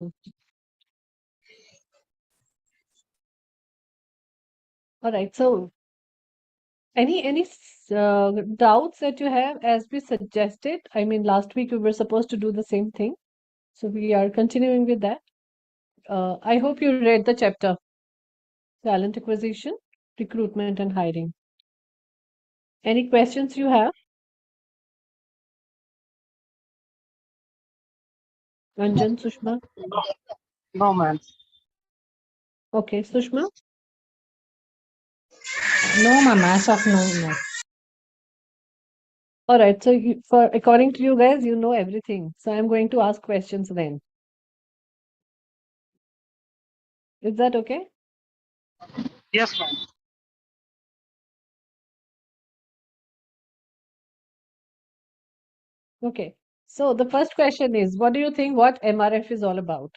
All right. So, any doubts that you have as we suggested? I mean, last week we were supposed to do the same thing, so we are continuing with that. I hope you read the chapter talent acquisition, recruitment, and hiring. Any questions you have? Anjan, Sushma? No, no, ma'am. Okay, Sushma? No, ma'am. As of now, no. All right. So, for according to you guys, you know everything. So, I'm going to ask questions then. Is that okay? Yes, ma'am. Okay. So, the first question is, what do you think what MRF is all about?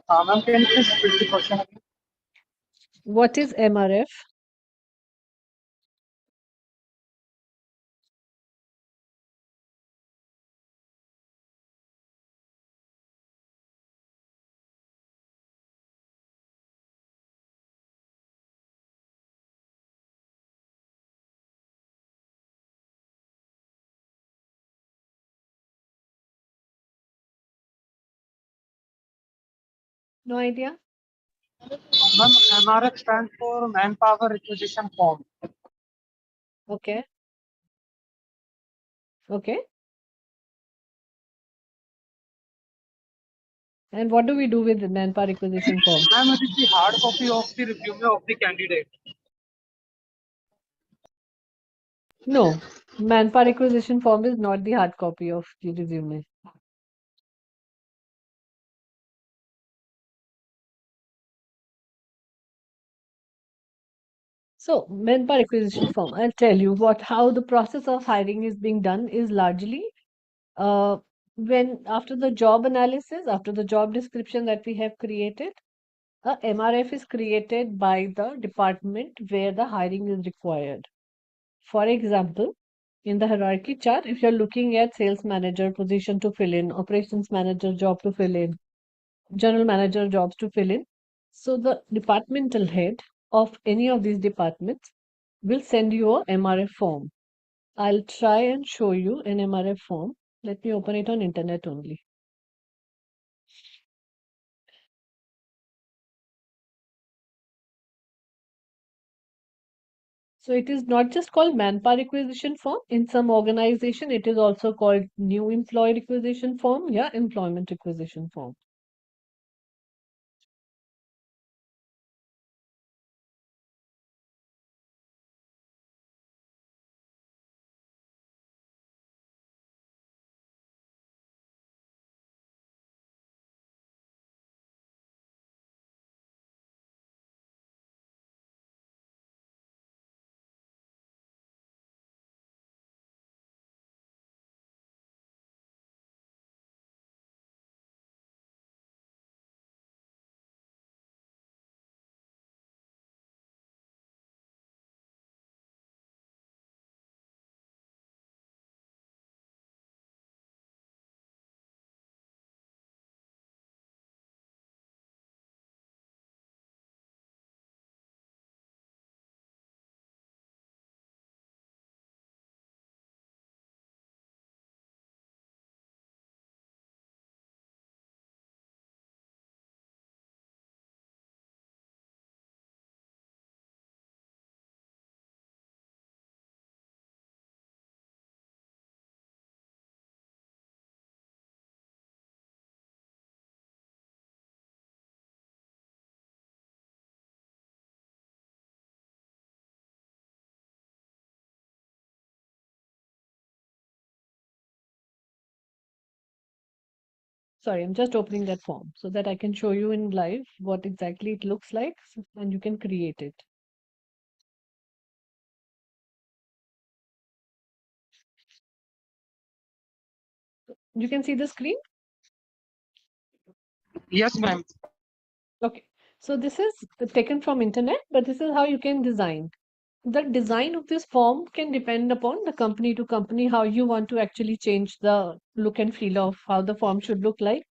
Ma'am, can you please repeat the question again? What is MRF? No idea? Ma'am, MRF stands for Manpower Requisition Form. Okay. Okay. And what do we do with the manpower acquisition form? Ma'am, it is the hard copy of the resume of the candidate. No, manpower acquisition form is not the hard copy of the resume. So, manpower acquisition form, I'll tell you how the process of hiring is being done is largely when after the job analysis, after the job description that we have created, a MRF is created by the department where the hiring is required. For example, in the hierarchy chart, if you're looking at sales manager position to fill in, operations manager job to fill in, general manager jobs to fill in, so the departmental head of any of these departments will send you a MRF form. I'll try and show you an MRF form. Let me open it on internet only. So it is not just called manpower acquisition form. In some organization, it is also called new employee acquisition form. Yeah, employment acquisition form. Sorry, I'm just opening that form so that I can show you in live what exactly it looks like and you can create it. You can see the screen? Yes, ma'am. Okay. So this is taken from internet, but this is how you can design. The design of this form can depend upon the company to company, how you want to actually change the look and feel of how the form should look like.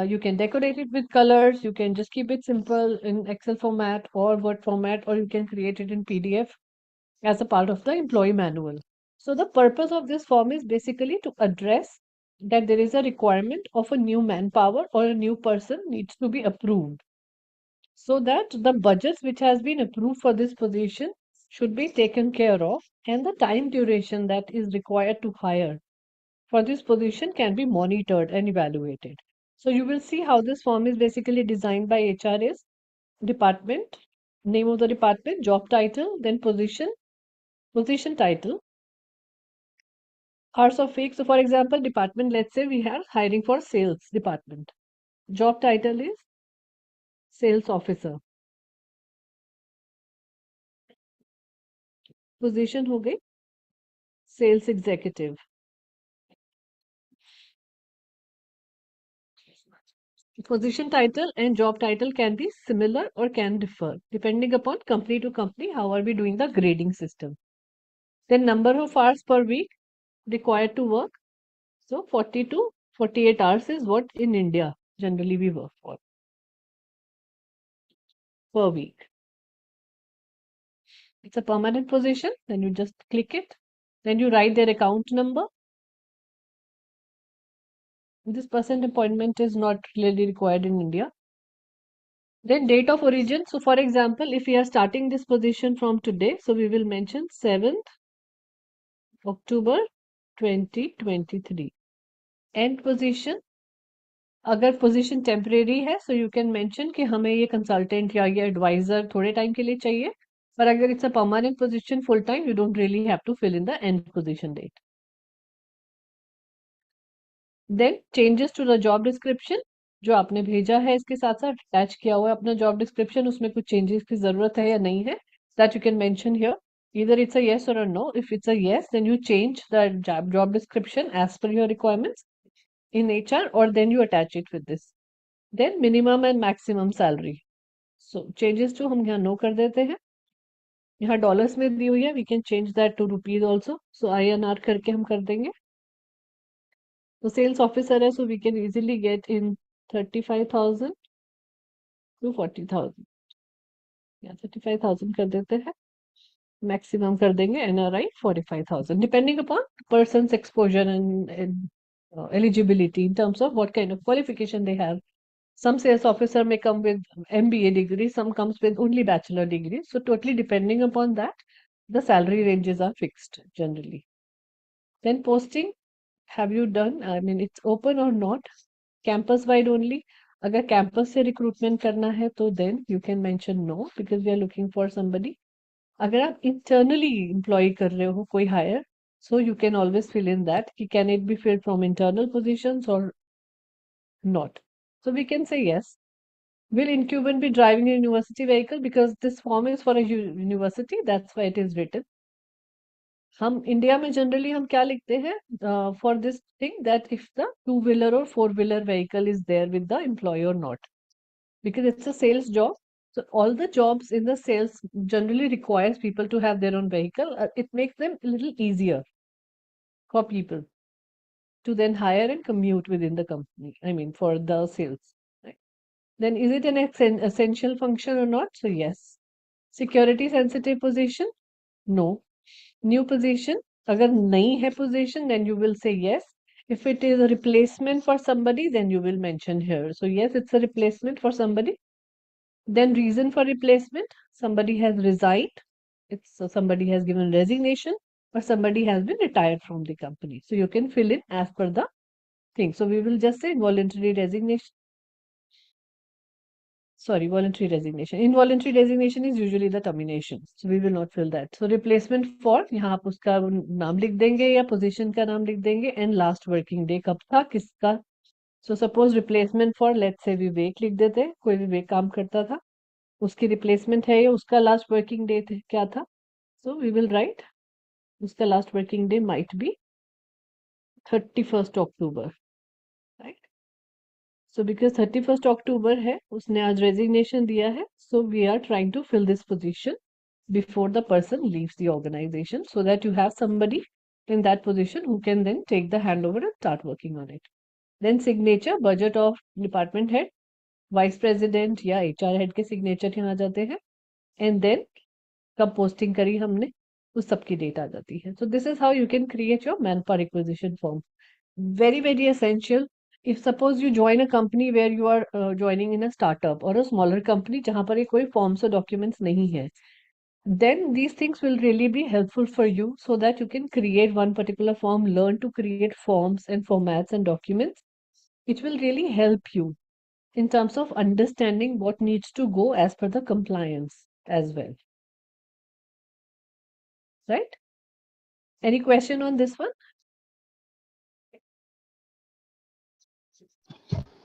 You can decorate it with colors, you can just keep it simple in Excel format or Word format, or you can create it in PDF as a part of the employee manual. So the purpose of this form is basically to address that there is a requirement of a new manpower or a new person needs to be approved, so that the budgets which has been approved for this position should be taken care of, and the time duration that is required to hire for this position can be monitored and evaluated. So you will see how this form is basically designed by HR is department, name of the department, job title, then position title, hours of week. So for example, department, let's say we are hiring for sales department. Job title is sales officer. Position हो गई sales executive. Position title and job title can be similar or can differ depending upon company to company. How are we doing the grading system? Then number of hours per week required to work. So 40 to 48 hours is what in India generally we work for per week. It's a permanent position. Then you just click it. Then you write their account number. This person appointment is not really required in India. Then date of origin. So for example, if we are starting this position from today, so we will mention 7th October 2023. End position. अगर position temporary है so you can mention कि हमें ये consultant या ये adviser थोड़े time के लिए चाहिए, पर अगर it's a permanent position full time you don't really have to fill in the end position date. Then changes to the job description, जो आपने भेजा है इसके साथ साथ अटैच किया हुआ है अपना जॉब डिस्क्रिप्शन, उसमें कुछ चेंजेस की जरूरत है या नहीं है, that you can mention here. Either it's a yes or a no. If it's a yes, then you change the job description as per your requirements in HR, or then you attach it with this. Then minimum and maximum salary. So changes to हम यहाँ no कर देते हैं. यहाँ dollars में दी हुई है, we can change that to rupees also. So INR करके हम कर देंगे. तो सेल्स ऑफिसर है, so we can easily get in 35,000 to 40,000. या 35,000 कर देते हैं. Maximum कर देंगे NRI 45,000, depending upon person's exposure and eligibility in terms of what kind of qualification they have. Some sales officer may come with MBA degree, some comes with only bachelor degree. So totally depending upon that, the salary ranges are fixed generally. Then posting, have you done? I mean, it's open or not? Campus wide only. अगर campus से recruitment करना है तो then you can mention no because we are looking for somebody. अगर आप internally employee कर रहे हो कोई hire, so you can always fill in that कि can it be filled from internal positions or not. So we can say yes. Will incumbent be driving a university vehicle? Because this form is for a university, that's why it is written. हम India में generally हम क्या लिखते हैं for this thing that if the two wheeler और four wheeler vehicle is there with the employee और not, because it's a sales job. So all the jobs in the sales generally requires people to have their own vehicle. It makes them a little easier for people to then hire and commute within the company. I mean, for the sales. Right? Then is it an essential function or not? So yes. Security sensitive position? No. New position? अगर नहीं है position, then you will say yes. If it is a replacement for somebody, then you will mention here. So yes, it's a replacement for somebody. Then reason for replacement, somebody has resigned. It's somebody has given resignation or somebody has been retired from the company. So you can fill in as per the thing. So we will just say voluntary resignation. Sorry, voluntary resignation. Involuntary resignation is usually the termination. So we will not fill that. So replacement for, यहाँ आप उसका नाम लिख देंगे या position का नाम लिख देंगे and last working day कब था किसका. So suppose replacement for, let's say विवेक लिख देते, कोई विवेक काम करता था, उसकी replacement है या उसका last working day क्या था. So we will write उसका last working day might be 31st October, right? So because 31st October है, उसने आज resignation दिया है, so we are trying to fill this position before the person leaves the organization, so that you have somebody in that position who can then take the handover and start working on it. Then signature, budget of department head, vice president या HR head के signature यहाँ जाते हैं, and then कब posting करी हमने उस सब की date आ जाती है. So this is how you can create your manpower requisition form. Very essential. If suppose you join a company where you are joining in a startup or a smaller company जहाँ पर ये कोई forms और documents नहीं है, then these things will really be helpful for you, so that you can create one particular form, learn to create forms and formats and documents, which will really help you in terms of understanding what needs to go as per the compliance as well. Right? Any question on this one?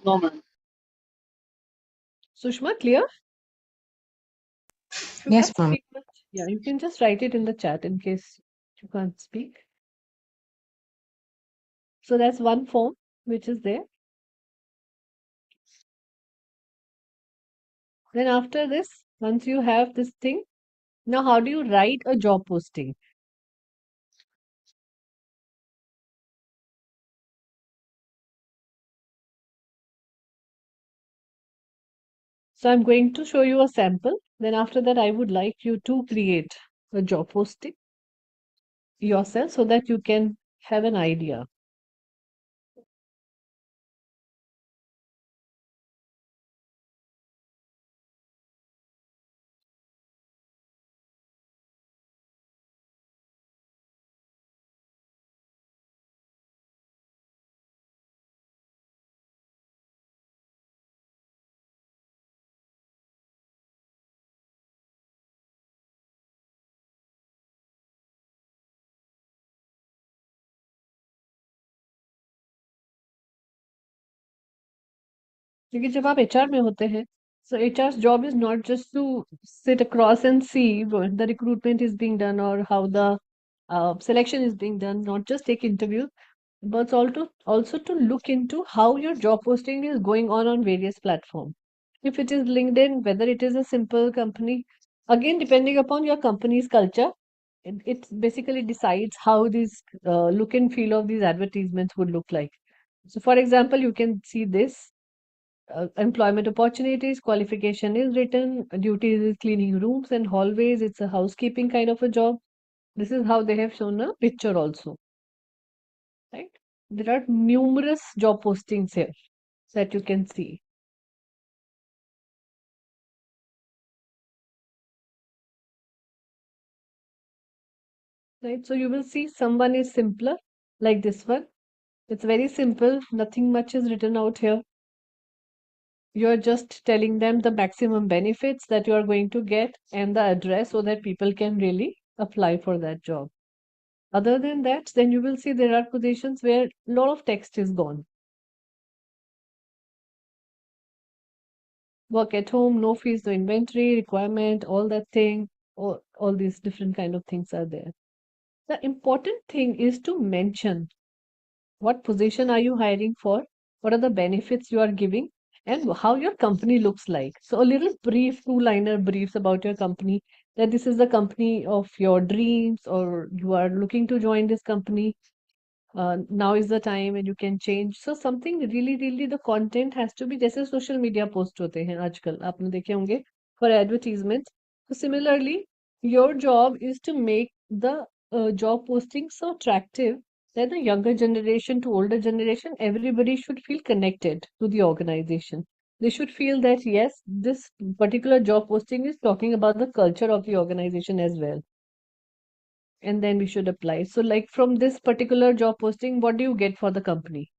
No, ma'am. Sushma, clear? If you Yes, can't ma'am. speak much, yeah, you can just write it in the chat in case you can't speak. So that's one form which is there. Then after this, once you have this thing, now how do you write a job posting? So I'm going to show you a sample. Then after that, I would like you to create a job posting yourself so that you can have an idea. क्योंकि जब आप HR में होते हैं, so HR's job is not just to sit across and see what the recruitment is being done or how the selection is being done, not just take interviews, but also to look into how your job posting is going on various platforms. If it is LinkedIn, whether it is a simple company, again depending upon your company's culture, it basically decides how these look and feel of these advertisements would look like. So, for example, you can see this employment opportunities, qualification is written, duties is cleaning rooms and hallways, it's a housekeeping kind of a job. This is how they have shown a picture also, right? There are numerous job postings here that you can see. Right, so you will see someone is simpler, like this one. It's very simple, nothing much is written out here. You're just telling them the maximum benefits that you are going to get and the address so that people can really apply for that job. Other than that, then you will see there are positions where a lot of text is gone. Work at home, no fees, no inventory, requirement, all that thing, all these different kind of things are there. The important thing is to mention what position are you hiring for, what are the benefits you are giving, and how your company looks like. So a little brief, two-liner briefs about your company, that this is the company of your dreams, or you are looking to join this company. Now is the time and you can change. So something really the content has to be, जैसे social media post होते हैं आजकल आपने देखे होंगे for advertisements. So similarly, your job is to make the job posting so attractive that the younger generation to older generation, everybody should feel connected to the organization. They should feel that yes, this particular job posting is talking about the culture of the organization as well, and then we should apply. So, like from this particular job posting, what do you get for the company?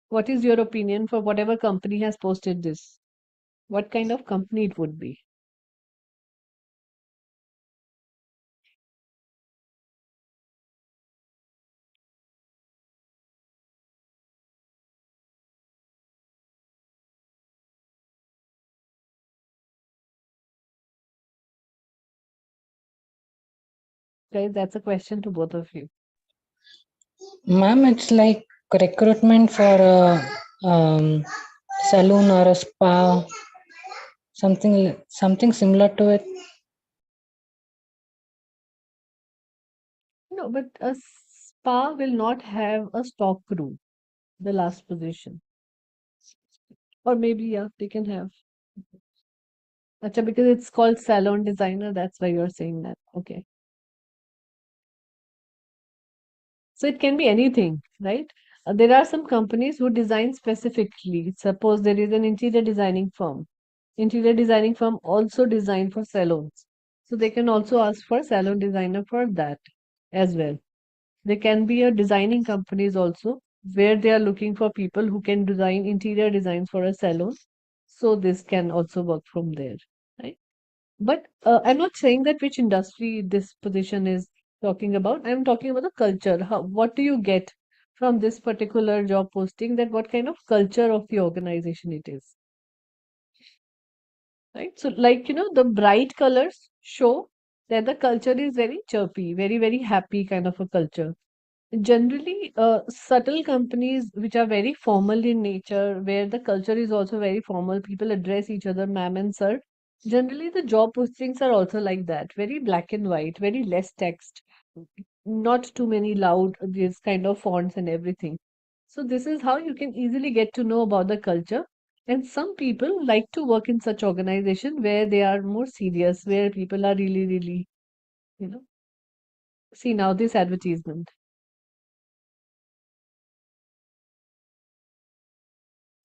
What is your opinion for whatever company has posted this? What kind of company it would be? Guys, that's a question to both of you. Ma'am, it's like recruitment for a salon or a spa. something similar to it. No, but a spa will not have a stock room, the last position. Or maybe, yeah, they can have. Acha, because it's called salon designer, that's why you're saying that. Okay. So it can be anything, right? There are some companies who design specifically. Suppose there is an interior designing firm. Interior designing firm also design for salons. So they can also ask for salon designer for that as well. There can be a designing companies also where they are looking for people who can design interior designs for a salon. So this can also work from there, right? But I'm not saying that which industry this position is talking about. I'm talking about the culture. What do you get from this particular job posting? That what kind of culture of the organization it is, right? So, like, the bright colors show that the culture is very chirpy, very, very happy kind of a culture. Generally, subtle companies which are very formal in nature, where the culture is also very formal, people address each other, ma'am and sir. Generally, the job postings are also like that, very black and white, very less text, not too many loud, these kind of fonts and everything. So, this is how you can easily get to know about the culture. And some people like to work in such organization where they are more serious, where people are really, really, you know, see now this advertisement.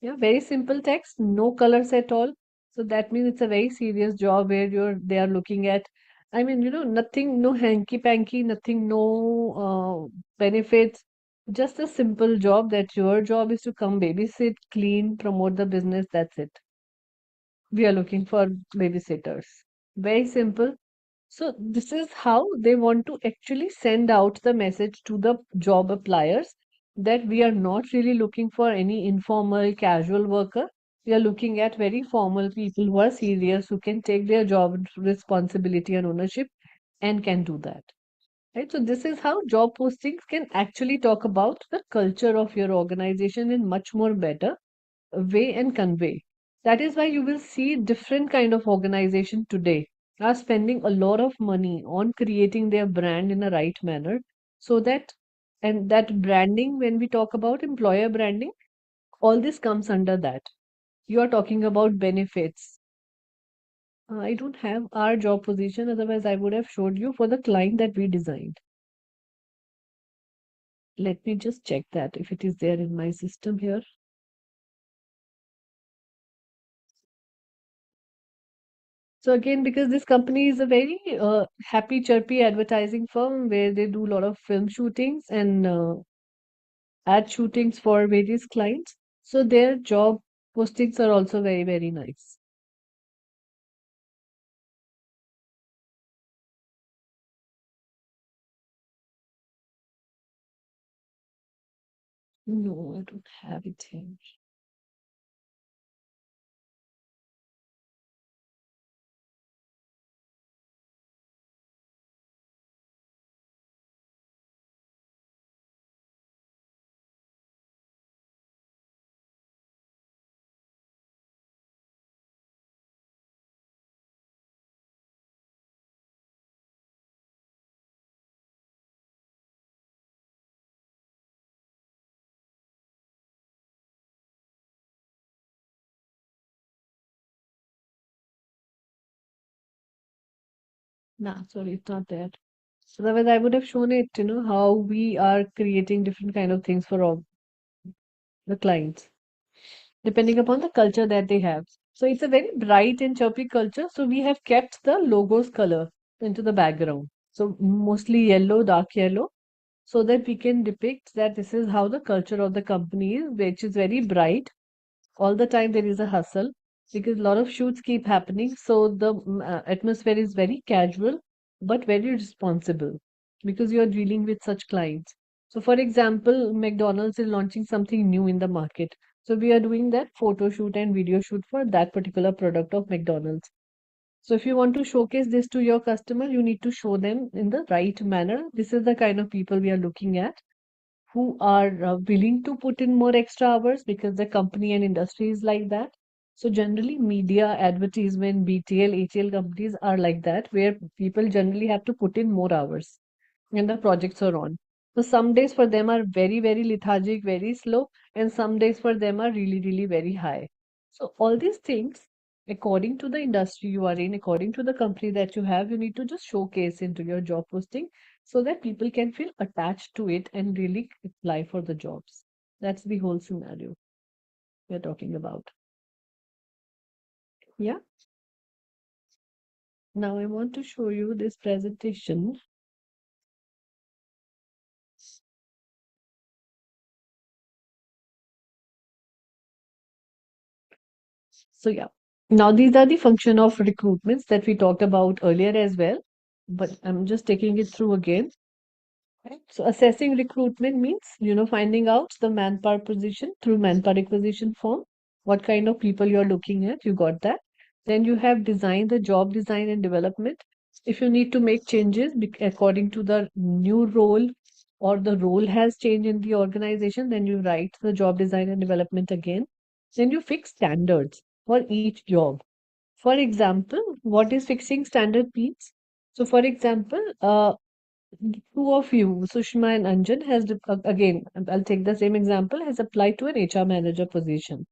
Yeah, very simple text, no colors at all. So that means it's a very serious job where they are looking at. I mean, nothing, no hanky panky, nothing, no benefits. Just a simple job that your job is to come babysit, clean, promote the business. That's it. We are looking for babysitters. Very simple. So this is how they want to actually send out the message to the job appliers that we are not really looking for any informal, casual worker. We are looking at very formal people who are serious, who can take their job responsibility and ownership and can do that. Right? So this is how job postings can actually talk about the culture of your organization in much more better way and convey. That is why you will see different kind of organization today are spending a lot of money on creating their brand in a right manner so that and that branding, when we talk about employer branding, all this comes under that. You are talking about benefits. I don't have our job position, otherwise I would have showed you for the client that we designed. Let me just check that if it is there in my system here. So again, because this company is a very happy, chirpy advertising firm where they do a lot of film shootings and ad shootings for various clients. So their job postings are also very, very nice. No, I don't have it here. Nah, sorry, it's not there. So otherwise, I would have shown it, how we are creating different kind of things for all the clients, depending upon the culture that they have. So it's a very bright and chirpy culture. So we have kept the logo's color into the background. So mostly yellow, dark yellow, so that we can depict that this is how the culture of the company is, which is very bright. All the time there is a hustle because a lot of shoots keep happening. So the atmosphere is very casual but very responsible because you are dealing with such clients. So, for example, McDonald's is launching something new in the market. So, we are doing that photo shoot and video shoot for that particular product of McDonald's. So, if you want to showcase this to your customer, you need to show them in the right manner. This is the kind of people we are looking at who are willing to put in more extra hours because the company and industry is like that. So generally, media, advertisement, BTL, ATL companies are like that, where people generally have to put in more hours and the projects are on. So some days for them are very, very lethargic, very slow, and some days for them are really, really very high. So all these things, according to the industry you are in, according to the company that you have, you need to just showcase into your job posting so that people can feel attached to it and really apply for the jobs. That's the whole scenario we're talking about. Yeah. Now I want to show you this presentation. So yeah, now these are the function of recruitments that we talked about earlier as well, but I'm just taking it through again. Right. So assessing recruitment means, finding out the manpower position through manpower acquisition form, what kind of people you're looking at, you got that. Then you have design, the job design and development. If you need to make changes according to the new role or the role has changed in the organization, then you write the job design and development again. Then you fix standards for each job. For example, what is fixing standard means? So for example, two of you, Sushma and Anjan, again, I'll take the same example, has applied to an HR manager position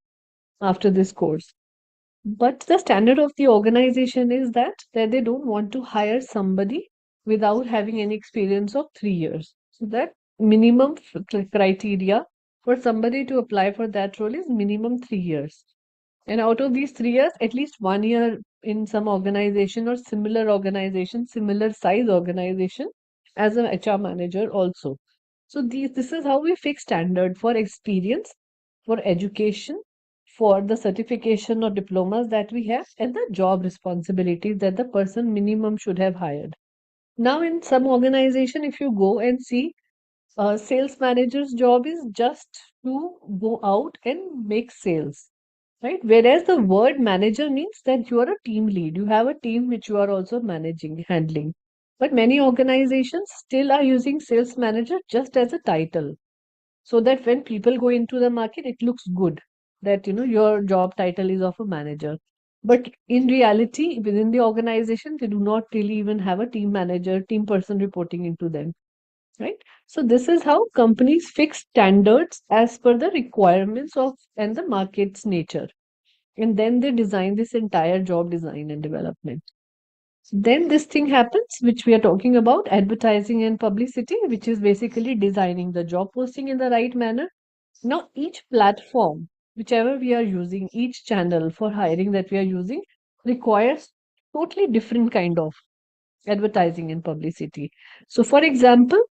after this course. But the standard of the organization is that they don't want to hire somebody without having any experience of 3 years. So that minimum criteria for somebody to apply for that role is minimum 3 years. And out of these 3 years, at least 1 year in some organization or similar organization, similar size organization as an HR manager also. So this is how we fix standard for experience, for education, for the certification or diplomas that we have, and the job responsibilities that the person minimum should have hired. Now, in some organization, if you go and see, a sales manager's job is just to go out and make sales, right? Whereas the word manager means that you are a team lead. You have a team which you are also managing, handling. But many organizations still are using sales manager just as a title, so that when people go into the market, it looks good that your job title is of a manager. But in reality, within the organization, they do not really even have a team manager, team person reporting into them, right? So this is how companies fix standards as per the requirements of and the market's nature, and then they design this entire job design and development. Then this thing happens, which we are talking about, advertising and publicity, which is basically designing the job posting in the right manner. Now each platform, whichever we are using, each channel for hiring that we are using, requires totally different kind of advertising and publicity. So for example,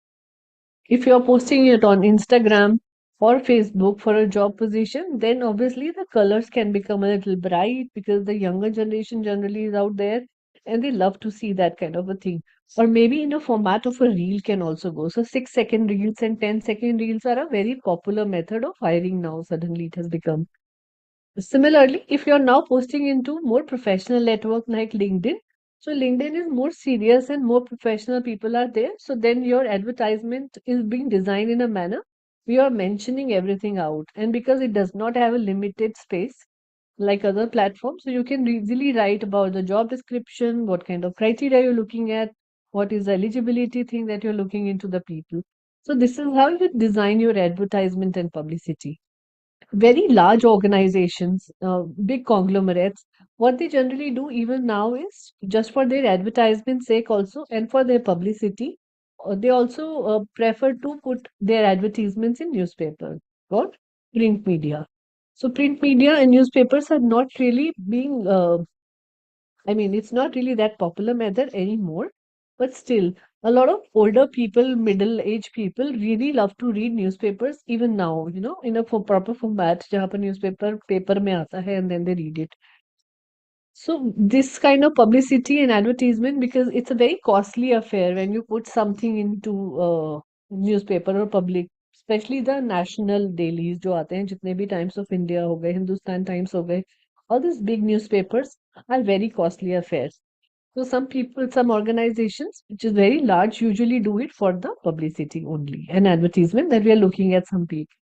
if you're posting it on Instagram or Facebook for a job position, then obviously the colors can become a little bright because the younger generation generally is out there and they love to see that kind of a thing. Or maybe in a format of a reel can also go. So 6-second reels and 10-second reels are a very popular method of hiring now. Suddenly it has become. Similarly, if you're now posting into more professional network like LinkedIn, so LinkedIn is more serious and more professional people are there. So then your advertisement is being designed in a manner we are mentioning everything out. And because it does not have a limited space like other platforms, so you can easily write about the job description, what kind of criteria you're looking at, what is the eligibility thing that you're looking into the people. So this is how you design your advertisement and publicity. Very large organizations, big conglomerates, what they generally do even now is just for their advertisement sake also and for their publicity, they also prefer to put their advertisements in newspaper or print media. So print media and newspapers are not really being I mean, it's not really that popular method anymore, but still, a lot of older people, middle-aged people really love to read newspapers even now, in a proper format, जहाँ पर newspaper paper में आता है and then they read it. So this kind of publicity and advertisement, because it's a very costly affair when you put something into newspaper or public, especially the national dailies जो आते हैं, जितने भी Times of India हो गए, Hindustan Times हो गए, all these big newspapers are very costly affairs. So some people, some organizations, which is very large, usually do it for the publicity only and advertisement that we are looking at some people.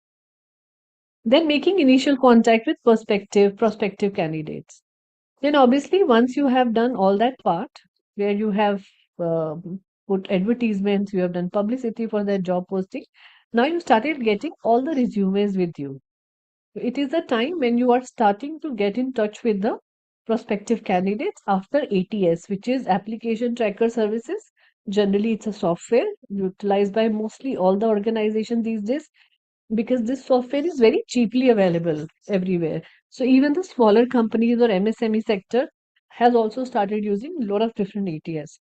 Then making initial contact with prospective candidates. Then obviously, once you have done all that part, where you have uh, put advertisements, you have done publicity for that job posting, now you started getting all the resumes with you. It is the time when you are starting to get in touch with the prospective candidates after ATS, which is Application Tracker Services. Generally, it's a software utilized by mostly all the organizations these days because this software is very cheaply available everywhere. So even the smaller companies or MSME sector has also started using a lot of different ATS.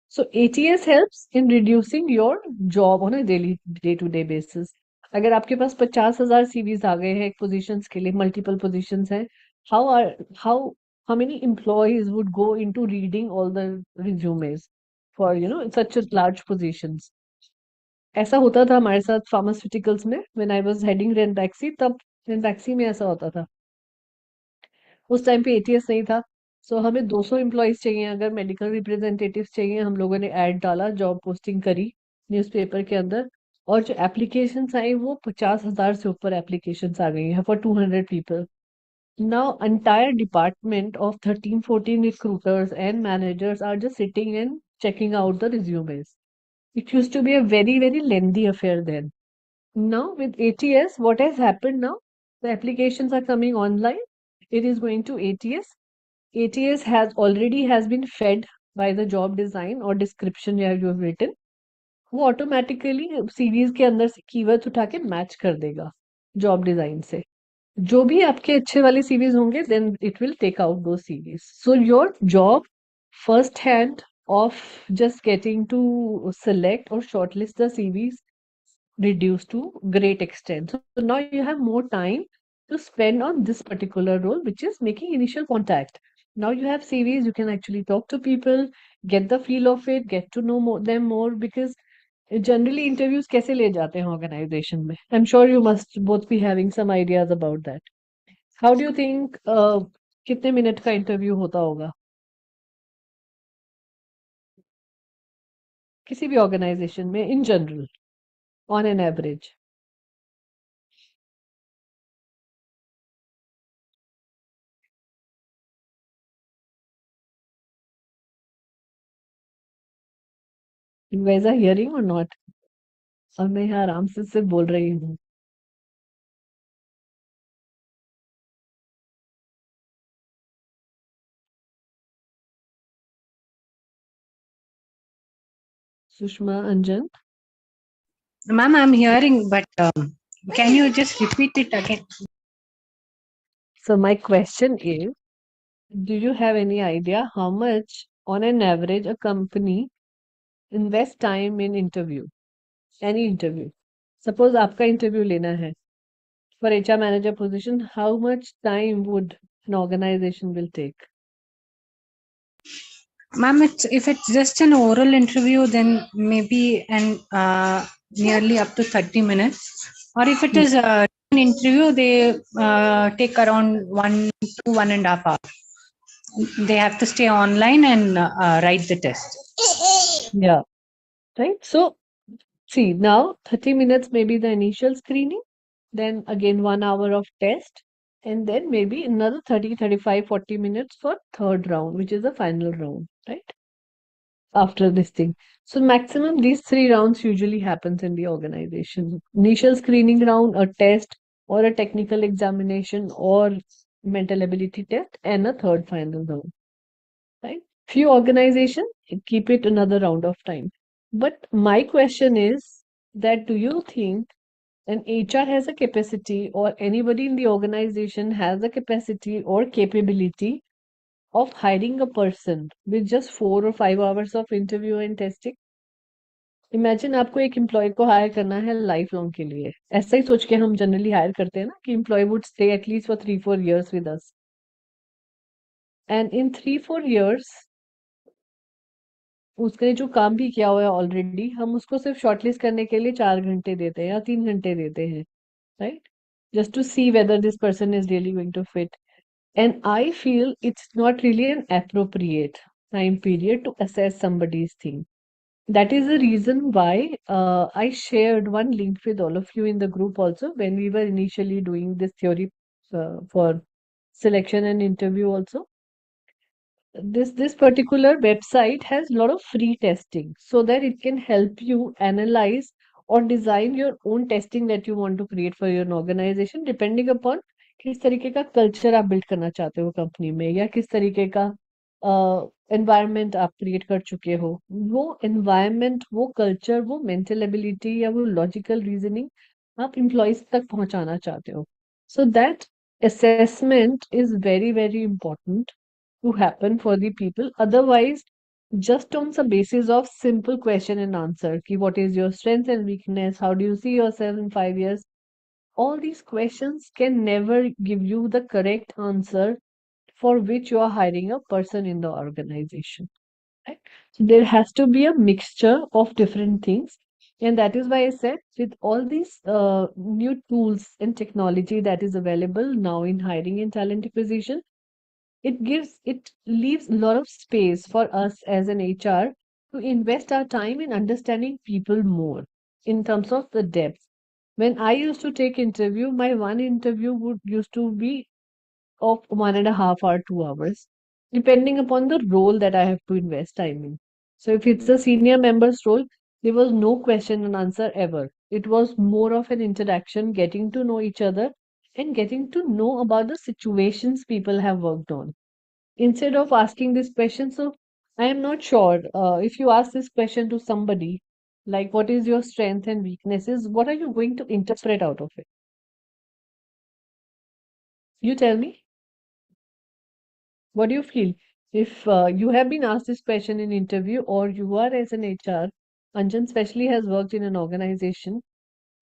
So ATS helps in reducing your job on a daily day-to-day basis. अगर आपके पास 50,000 CVs आ गए हैं एक positions के लिए multiple positions हैं, how are how many employees would go into reading all the resumes for such a large positions? ऐसा होता था हमारे साथ फार्मास्यूटिकल्स में व्हेन आई वाज हेडिंग रेंटैक्सी तब रेंटैक्सी में ऐसा होता था उस टाइम पे एटीएस नहीं था सो हमें 200 एम्प्लॉयज चाहिए अगर मेडिकल रिप्रेजेंटेटिव्स चाहिए हम लोगों ने ऐड डाला जॉब पोस्टिंग करी न्यूज़पेपर के अंदर और जो एप्लीकेशंस आई वो 50,000 से ऊपर एप्लीकेशंस आ गई हैं for 200 people now entire department of 13-14 recruiters and managers are just sitting and checking out the resumes. It used to be a very lengthy affair then. Now with ATS, what has happened now? The applications are coming online. It is going to ATS. ATS has been fed by the job design or description you have written. वो automatically series के अंदर से keywords उठा के match कर देगा job design से जो भी आपके अच्छे वाले सीरीज होंगे then it will take out दो series so your job first hand of just getting to select or shortlist the CVs reduced to great extent. So now you have more time to spend on this particular role, which is making initial contact. Now you have CVs, you can actually talk to people, get the feel of it, get to know them more because generally interviews कैसे ले जाते हैं organization में? I'm sure you must both be having some ideas about that. How do you think कितने minute का interview होता होगा किसी भी ऑर्गेनाइजेशन में in general on an average you guys are hearing or not और मैं यहाँ आराम से सिर्फ बोल रही हूँ सुषमा अंजन Ma'am, I'm hearing, but can you just repeat it again? so my question is do you have any idea how much on an average a company invest time in interview any interview suppose आपका interview लेना है for HR manager position how much time would an organization will take Ma'am, if it's just an oral interview, then maybe nearly up to 30 minutes. Or if it is an interview, they take around 1 to 1.5 hours. They have to stay online and write the test. yeah right so see now 30 minutes maybe the initial screening then again 1 hour of test and then maybe another 30 35 40 minutes for third round which is the final round right after this thing so maximum these 3 rounds usually happens in the organization initial screening round a test or a technical examination or mental ability test and a third final round right few organizations keep it another round of time but my question is that do you think and HR has a capacity, or anybody in the organization has a capacity or capability of hiring a person with just 4 or 5 hours of interview and testing. Imagine आपको एक employ को hire करना है life long के लिए ऐसा ही सोच के हम जनरली हायर करते हैं ना कि employ would stay at least for 3-4 years with us and in 3-4 years उसने जो काम भी किया हुआ है ऑलरेडी हम उसको सिर्फ शॉर्टलिस्ट करने के लिए 4 घंटे देते हैं या 3 घंटे देते हैं right? Just to see whether this person is really going to fit. And I feel it's not really an appropriate time period to assess somebody's thing. That is the reason why I shared one link with all of you in the group also when we were initially doing this theory for selection and interview also. This particular website has a lot of free testing so that it can help you analyze or design your own testing that you want to create for your organization depending upon किस तरीके का culture आप build करना चाहते हो company में या किस तरीके का एनवायरनमेंट आप क्रिएट कर चुके हो वो एनवायरनमेंट वो कल्चर वो मेंटल एबिलिटी या वो लॉजिकल रीजनिंग आप एम्प्लॉयज तक पहुंचाना चाहते हो so that assessment is very very important to happen for the people. Otherwise, just on the basis of simple question and answer, ki what is your strength and weakness? How do you see yourself in 5 years? All these questions can never give you the correct answer for which you are hiring a person in the organization. Right? So there has to be a mixture of different things. And that is why I said with all these new tools and technology that is available now in hiring and talent acquisition, it leaves a lot of space for us as an HR to invest our time in understanding people more in terms of the depth. When I used to take interview, my one interview would used to be of 1.5 hour, 2 hours, depending upon the role that I have to invest time in. So if it's a senior member's role, there was no question and answer ever. It was more of an interaction, getting to know each other and getting to know about the situations people have worked on instead of asking this question. So I am not sure if you ask this question to somebody, like what is your strength and weaknesses, what are you going to interpret out of it? You tell me, what do you feel? If you have been asked this question in interview or you are as an HR, Anjan especially has worked in an organization.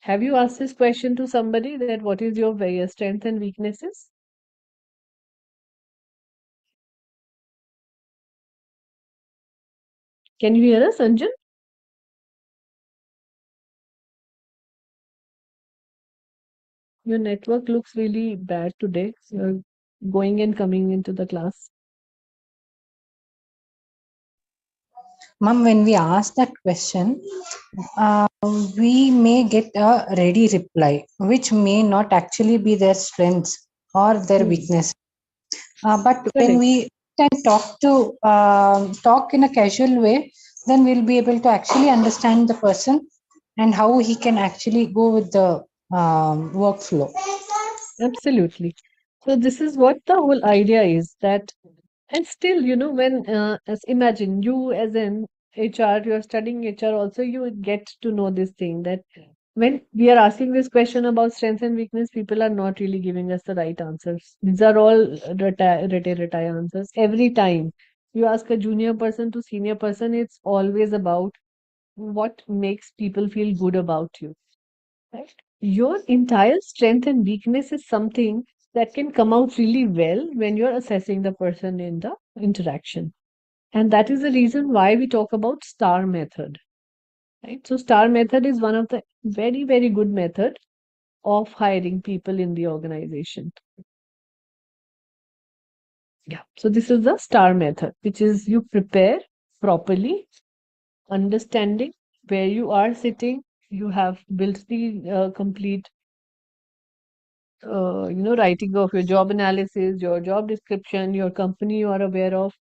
Have you asked this question to somebody that what is your various strength and weaknesses? Can you hear us, Anjan? Your network looks really bad today. You're going and coming into the class. Ma'am, when we ask that question, uh, we may get a ready reply, which may not actually be their strengths or their Hmm. weakness. But when Correct. we can talk in a casual way, then we'll be able to actually understand the person and how he can actually go with the workflow. Absolutely. So this is what the whole idea is that, and still, when as imagine you as an HR, you're studying HR also, you get to know this thing that when we are asking this question about strength and weakness, people are not really giving us the right answers. These are all rete answers. Every time you ask a junior person to senior person, it's always about what makes people feel good about you. Right? Your entire strength and weakness is something that can come out really well when you're assessing the person in the interaction. And that is the reason why we talk about star method. Right? So star method is one of the very, very good method of hiring people in the organization. Yeah. So this is the star method, which is you prepare properly, understanding where you are sitting. You have built the complete writing of your job analysis, your job description, your company you are aware of,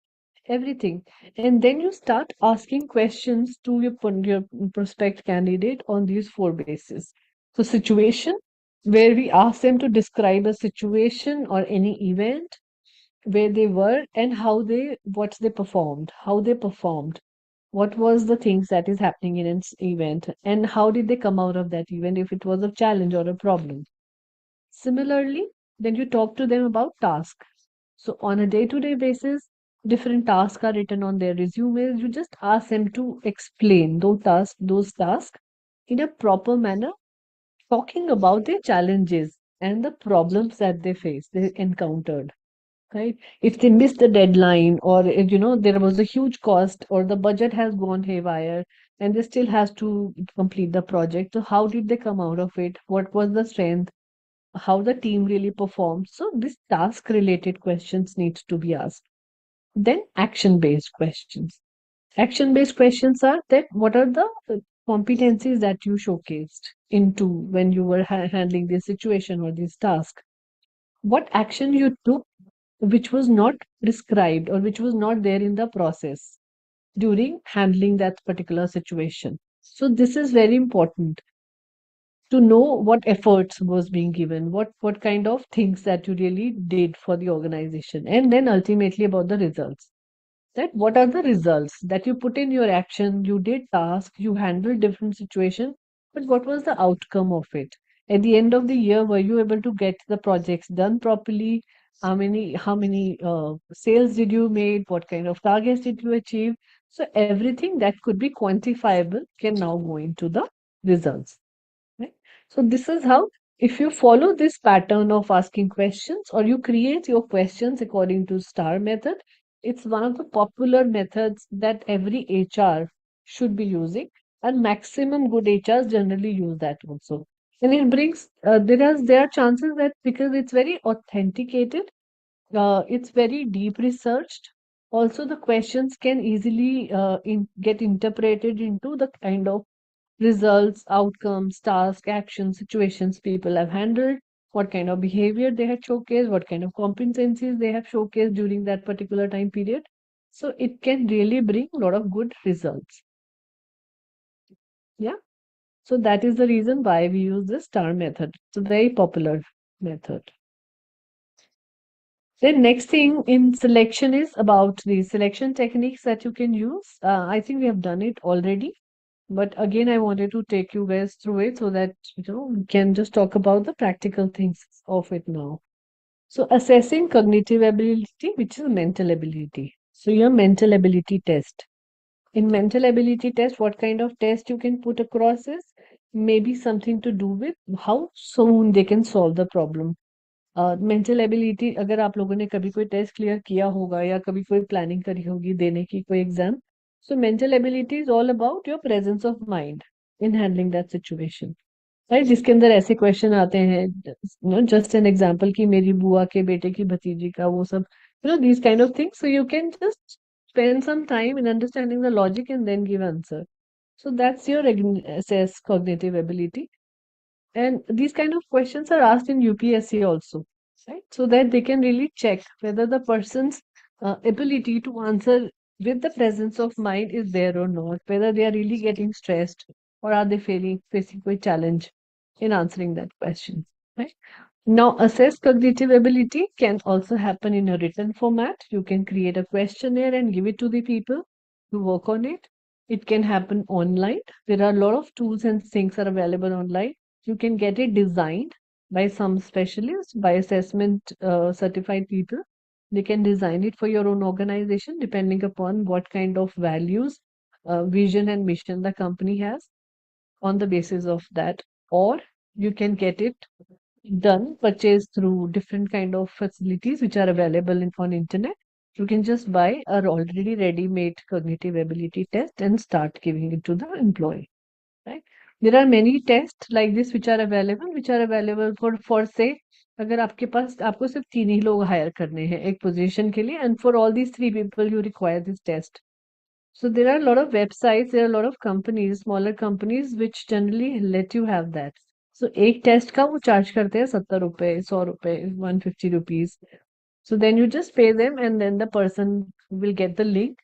everything. And then you start asking questions to your prospect candidate on these four bases. So, situation, where we ask them to describe a situation or any event where they were and what they performed, how they performed. What was the things that is happening in an event and how did they come out of that event if it was a challenge or a problem. Similarly, then you talk to them about tasks. So on a day-to-day basis, different tasks are written on their resumes. You just ask them to explain those tasks in a proper manner, talking about their challenges and the problems that they encountered. Right? If they missed the deadline, or if, there was a huge cost, or the budget has gone haywire, and they still has to complete the project. So how did they come out of it? What was the strength? How the team really performed. So this task related questions needs to be asked. Then action based questions. Action-based questions are that what are the competencies that you showcased into when you were handling this situation or this task? What action you took which was not prescribed or which was not there in the process during handling that particular situation. So this is very important to know what efforts was being given, what kind of things that you really did for the organization, and then ultimately about the results. That what are the results that you put in your action, you did tasks, you handled different situation, but what was the outcome of it? At the end of the year, were you able to get the projects done properly? How many sales did you made? What kind of targets did you achieve? So everything that could be quantifiable can now go into the results. Right? So this is how, if you follow this pattern of asking questions or you create your questions according to STAR method, it's one of the popular methods that every HR should be using, and maximum good HRs generally use that also. And it brings there are chances that because it's very authenticated, it's very deep researched. Also, the questions can easily get interpreted into the kind of results, outcomes, tasks, actions, situations people have handled, what kind of behavior they had showcased, what kind of competencies they have showcased during that particular time period. So it can really bring a lot of good results. Yeah. So that is the reason why we use the STAR method. It's a very popular method. Then next thing in selection is about the selection techniques that you can use. I think we have done it already. But again, I wanted to take you guys through it so that we can just talk about the practical things of it now. So assessing cognitive ability, which is mental ability. So your mental ability test. In mental ability test, what kind of test you can put across is maybe something to do with how soon they can solve the problem. Mental ability अगर आप लोगों ने कभी कोई test clear किया होगा या कभी कोई प्लानिंग करी होगी देने की कोई exam, so mental ability is all about your presence of mind in handling that situation, right? जिसके अंदर ऐसे क्वेश्चन आते हैं, जस्ट एन एग्जांपल कि मेरी बुआ के बेटे की भतीजी का वो सब, these kind of things, so you can just spend some time in understanding the logic and then give answer. So that's your assess cognitive ability. And these kind of questions are asked in UPSC also, right? So that they can really check whether the person's ability to answer with the presence of mind is there or not, whether they are really getting stressed or are they facing a challenge in answering that question, right? Now, assess cognitive ability can also happen in a written format. You can create a questionnaire and give it to the people to work on it. It can happen online. There are a lot of tools and things are available online. You can get it designed by some specialists, by assessment certified people. They can design it for your own organization depending upon what kind of values, vision, and mission the company has. On the basis of that, or you can get it done, purchased through different kind of facilities which are available on internet. You can just buy a already ready-made cognitive ability test and start giving it to the employee. Right? There are many tests like this which are available for say, अगर आपके पास आपको सिर्फ 3 ही लोग higher करने हैं एक position के लिए, and for all these 3 people you require this test. So there are a lot of websites, there are a lot of companies, smaller companies which generally let you have that. So एक test का वो charge करते हैं 70 रुपए, 100 रुपए, 150 rupees. So then you just pay them and then the person will get the link.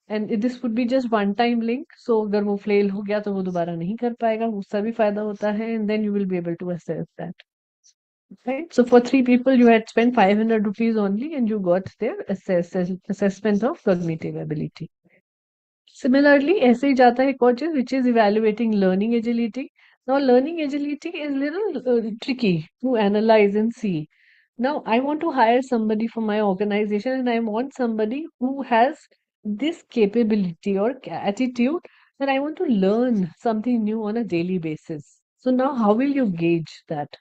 And this would be just one time link. So अगर वो fail हो गया तो वो दोबारा नहीं कर पाएगा, उसका भी फायदा होता है, and then you will be able to assess that. Right? So for 3 people you had spent 500 rupees only and you got their assessment of cognitive ability. Similarly, ऐसे ही जाता है एक और चीज which is evaluating learning agility. Now, learning agility is little tricky to analyze and see. Now, I want to hire somebody for my organization and I want somebody who has this capability or attitude that I want to learn something new on a daily basis. So now, how will you gauge that?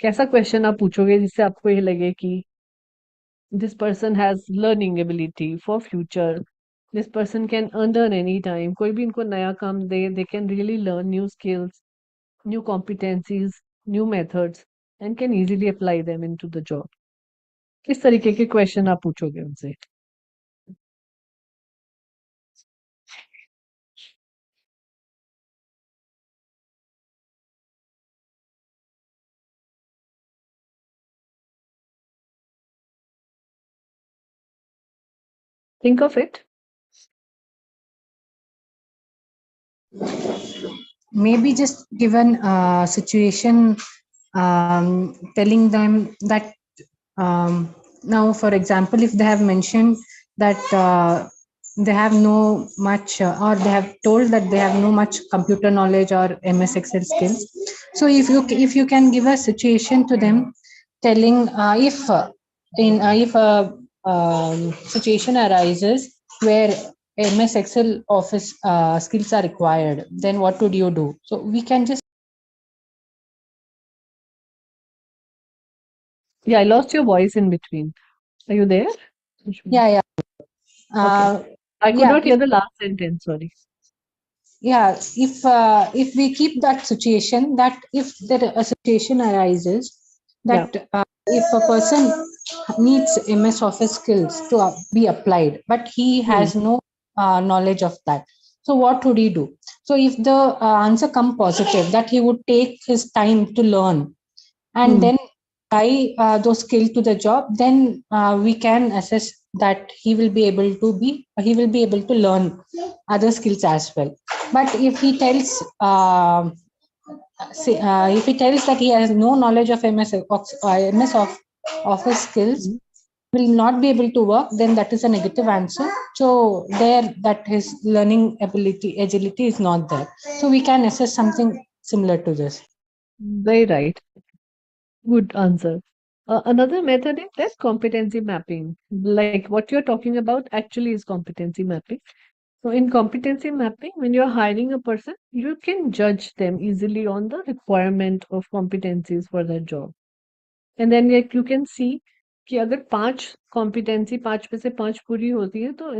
कैसा question आप पूछोगे जिससे आपको ये लगे कि this person has learning ability for future, this person can learn anytime, कोई भी इनको नया काम दे, they can really learn new skills, new competencies, new methods and can easily apply them into the job. किस तरीके के क्वेश्चन आप पूछोगे उनसे? Think of it. Maybe just given a situation, telling them that, now for example, if they have mentioned that they have no much, or they have told that they have no much computer knowledge or ms excel skills. So if you can give a situation to them, telling, if a situation arises where ms excel office skills are required, then what would you do? So we can just. Yeah, I lost your voice in between. Are you there? Yeah, yeah. Okay. uh, I could yeah, not hear the last sentence, sorry. yeah, if we keep that situation, that if there a situation arises Yeah. that if a person needs ms office skills to be applied, but he Hmm. has no knowledge of that, so what would he do? So if the answer come positive, that he would take his time to learn and Hmm. then apply those skills to the job, then we can assess that he will be able to learn other skills as well. But if he tells, if he tells that he has no knowledge of ms of office skills, Hmm. will not be able to work, then that is a negative answer. So there, that his learning ability agility is not there. So we can assess something similar to this. Very right. Good answer. Another method is that competency mapping. Like what you're talking about actually is competency mapping. So in competency mapping, when you're hiring a person, you can judge them easily on the requirement of competencies for that job. And then like you can see कि अगर पांच competency पांच में से पांच पूरी होती है तो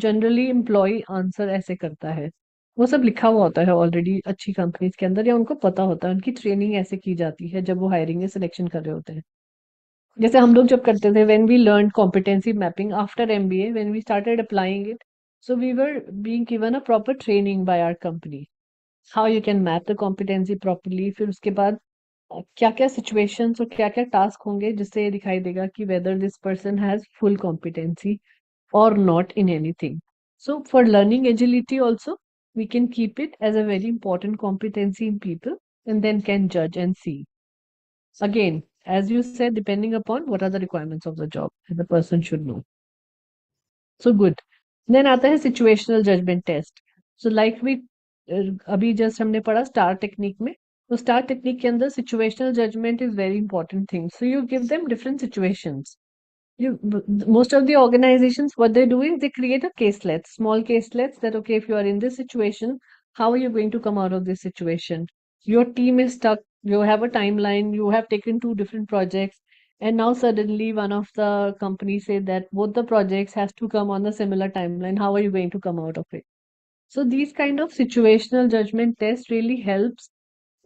जनरली एम्प्लॉय आंसर ऐसे करता है वो सब लिखा हुआ होता है ऑलरेडी अच्छी कंपनीज के अंदर या उनको पता होता है उनकी ट्रेनिंग ऐसे की जाती है जब वो हायरिंग या सिलेक्शन कर रहे होते हैं जैसे हम लोग जब करते थे when we learn competency mapping after MBA when we started applying it so we were being given a proper training by our company how you can map the competency properly फिर उसके बाद क्या क्या सिचुएशंस और क्या क्या task होंगे जिससे ये दिखाई देगा कि whether this person has full competency or not in anything. So for learning agility also, we can keep it as a very important competency in people and then can judge and see. Again, as you said, depending upon what are the requirements of the job and the person should know. So good. Then आता है situational judgment test. So like we अभी just हमने पढ़ा star technique में तो star technique के अंदर situational judgment is very important thing. So you give them different situations. Most of the organizations what they do is they create a caselets small caselets that okay if you are in this situation how are you going to come out of this situation your team is stuck you have a timeline you have taken two different projects and now suddenly one of the companies say that both the projects has to come on a similar timeline how are you going to come out of it so these kind of situational judgment tests really helps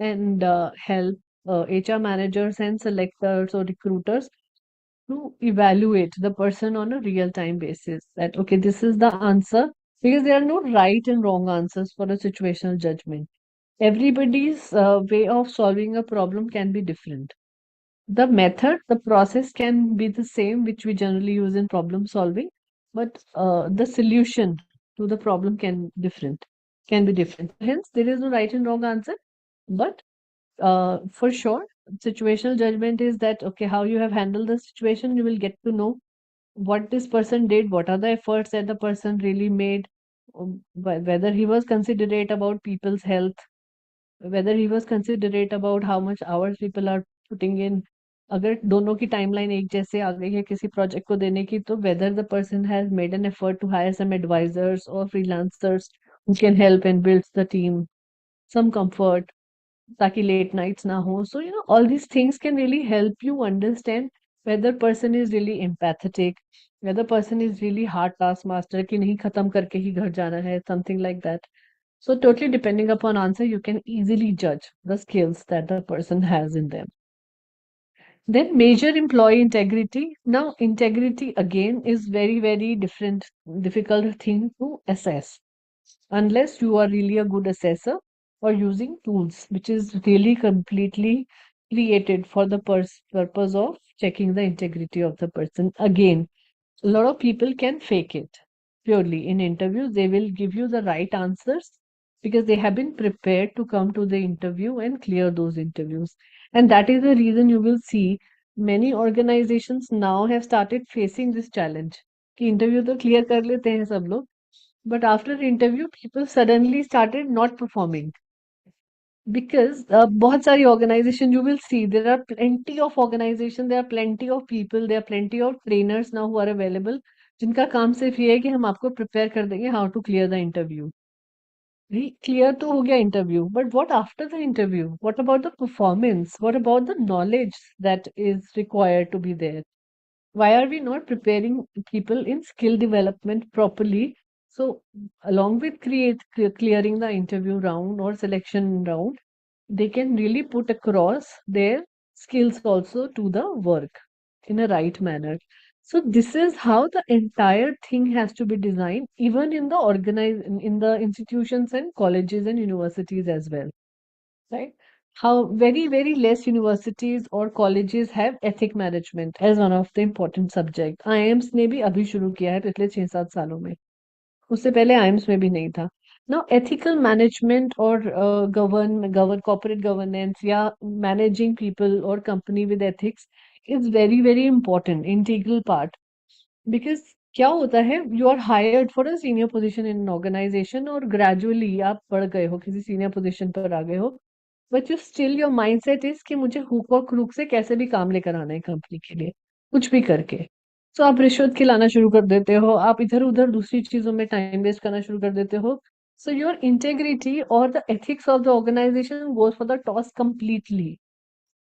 and help hr managers and selectors or recruiters to evaluate the person on a real time basis that okay this is the answer because there are no right and wrong answers for a situational judgment everybody's way of solving a problem can be different the method the process can be the same which we generally use in problem solving but the solution to the problem can be different hence there is no right and wrong answer but for sure situational judgment is that okay how you have handled the situation you will get to know what this person did, what are the efforts that the person really made, whether he was considerate about people's health, whether he was considerate about how much hours people are putting in. अगर दोनों की timeline एक जैसे आ गई है किसी project को देने की तो whether the person has made an effort to hire some advisors or freelancers who can help and build the team some comfort ताकि late nights ना हो so all these things can really help you understand whether person is really empathetic whether person is really hard task master कि नहीं खत्म करके ही घर जाना है something like that so totally depending upon answer you can easily judge the skills that the person has in them then measure employee integrity now integrity again is very different difficult thing to assess unless you are really a good assessor or using tools which is really completely created for the purpose of checking the integrity of the person again a lot of people can fake it purely. In interviews, they will give you the right answers because they have been prepared to come to the interview and clear those interviews. And that is the reason you will see many organizations now have started facing this challenge कि interview तो clear कर लेते हैं सब लोग, but after the interview people suddenly started not performing because बहुत सारी organization you will see there are plenty of organization, there are plenty of people, there are plenty of trainers now who are available जिनका काम सिर्फ ये है कि हम आपको prepare कर देंगे how to clear the interview. Clear तो हो गया interview but what after the interview, what about the performance, what about the knowledge that is required to be there. Why are we not preparing people in skill development properly? So along with clearing the interview round or selection round, they can really put across their skills also to the work in a right manner. So this is how the entire thing has to be designed, even in the in the institutions and colleges and universities as well, right? How very less universities or colleges have ethic management as one of the important subject. IIMs ने भी अभी शुरू किया है पिछले 6-7 सालों में, उससे पहले आइम्स में भी नहीं था. Now ethical management or govern corporate governance या managing people or company with ethics is very important integral part. Because क्या होता है, you are hired for a senior position in an organization और gradually आप बढ़ गए हो, किसी senior position पर आ गए हो, but you still your mindset is कि मुझे हुक और क्रूक से कैसे भी काम लेकर आना है कंपनी के लिए, कुछ भी करके. तो आप रिश्वत खिलाना शुरू कर देते हो, आप इधर उधर दूसरी चीजों में टाइम वेस्ट करना शुरू कर देते हो. सो योर इंटेग्रिटी और the ethics of the organisation goes for the toss completely.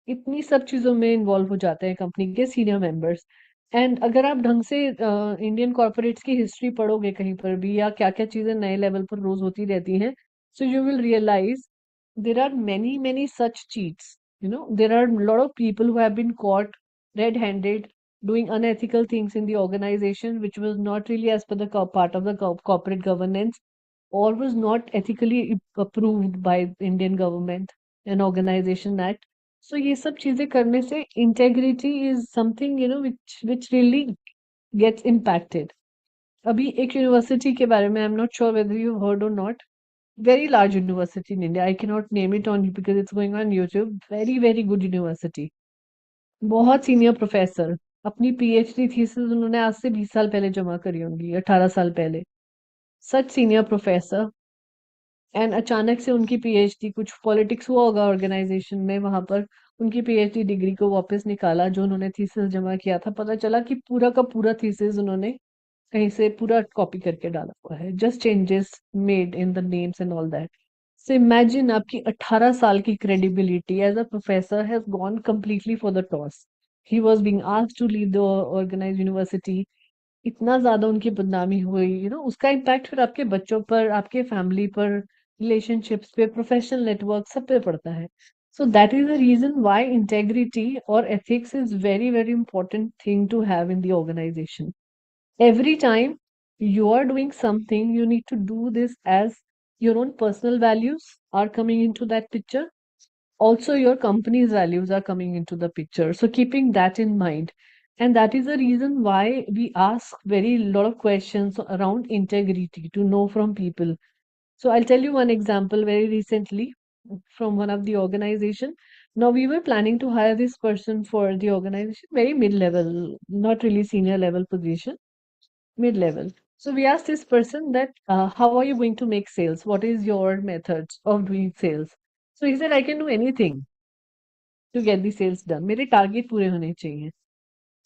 इतनी सब चीजों में इन्वॉल्व हो जाते हैं कंपनी के सीनियर मेंबर्स. एंड अगर आप ढंग से इंडियन कॉर्पोरेट्स की हिस्ट्री पढ़ोगे कहीं पर भी या क्या क्या चीजें नए लेवल पर रोज होती रहती हैं, so you will realise there are many such cheats. There are a lot of people who have been caught red-handed doing unethical things in the organization, which was not really as per the part of the corporate governance or was not ethically approved by Indian government and organization act. So ये सब चीजें करने से integrity is something which really gets impacted. अभी एक university के बारे में, I'm not sure whether you heard or not, very large university in India. I cannot name it on because it's going on YouTube. Very good university. बहुत senior professor, अपनी PhD thesis उन्होंने आज से 20 साल पहले जमा करी होंगी, 18 साल पहले. सच सीनियर प्रोफेसर. एंड अचानक से उनकी पीएचडी, कुछ पॉलिटिक्स हुआ होगा ऑर्गेनाइजेशन में, वहां पर उनकी पीएचडी डिग्री को वापस निकाला जो उन्होंने थीसिस जमा किया था. पता चला कि पूरा का पूरा थीसिस उन्होंने कहीं से पूरा कॉपी करके डाला हुआ है. Just changes made in the names and all that. So imagine आपकी 18 साल की credibility as a professor has gone completely for the toss. He was being asked to leave the organised university. इतना ज्यादा उनकी बदनामी हुई, उसका इम्पैक्ट फिर आपके बच्चों पर, आपके फैमिली पर, रिलेशनशिप्स पे, प्रोफेशनल नेटवर्क सब पे पड़ता है. So that is the reason why integrity और ethics is very important thing to have in the organisation. Every time you are doing something, you need to do this as your own personal values are coming into that picture. Also, your company's values are coming into the picture. So, keeping that in mind. And that is the reason why we ask very lot of questions around integrity to know from people. So, I'll tell you one example very recently from one of the organization. Now, we were planning to hire this person for the organization, very mid-level, not really senior level position, mid-level. So we asked this person that how are you going to make sales? What is your methods of doing sales? So he said, I can do anything to get the sales done. मेरे target पूरे होने चाहिए.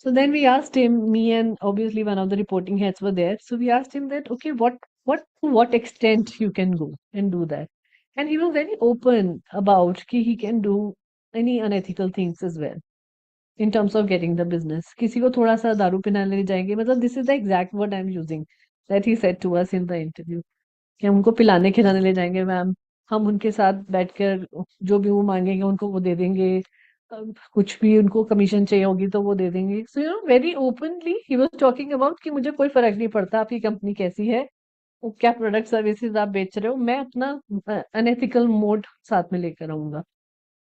So then we asked him, me and obviously one of the reporting heads were there. So we asked him that, okay, what extent you can go and do that. And he was very open about कि he can do any unethical things as well in terms of getting the business. किसी को थोड़ा सा दारू पिलाने ले जाएंगे, मतलब this is the exact word I'm using that he said to us in the interview कि हम उनको पिलाने खिलाने ले जाएंगे मैम, हम उनके साथ बैठकर जो भी वो मांगेंगे उनको वो दे देंगे, कुछ भी उनको कमीशन चाहिए होगी तो वो दे देंगे. So very openly he was talking about कि मुझे कोई फर्क नहीं पड़ता आपकी कंपनी कैसी है, वो क्या प्रोडक्ट सर्विसेज आप बेच रहे हो, मैं अपना अनएथिकल मोड साथ में लेकर आऊंगा.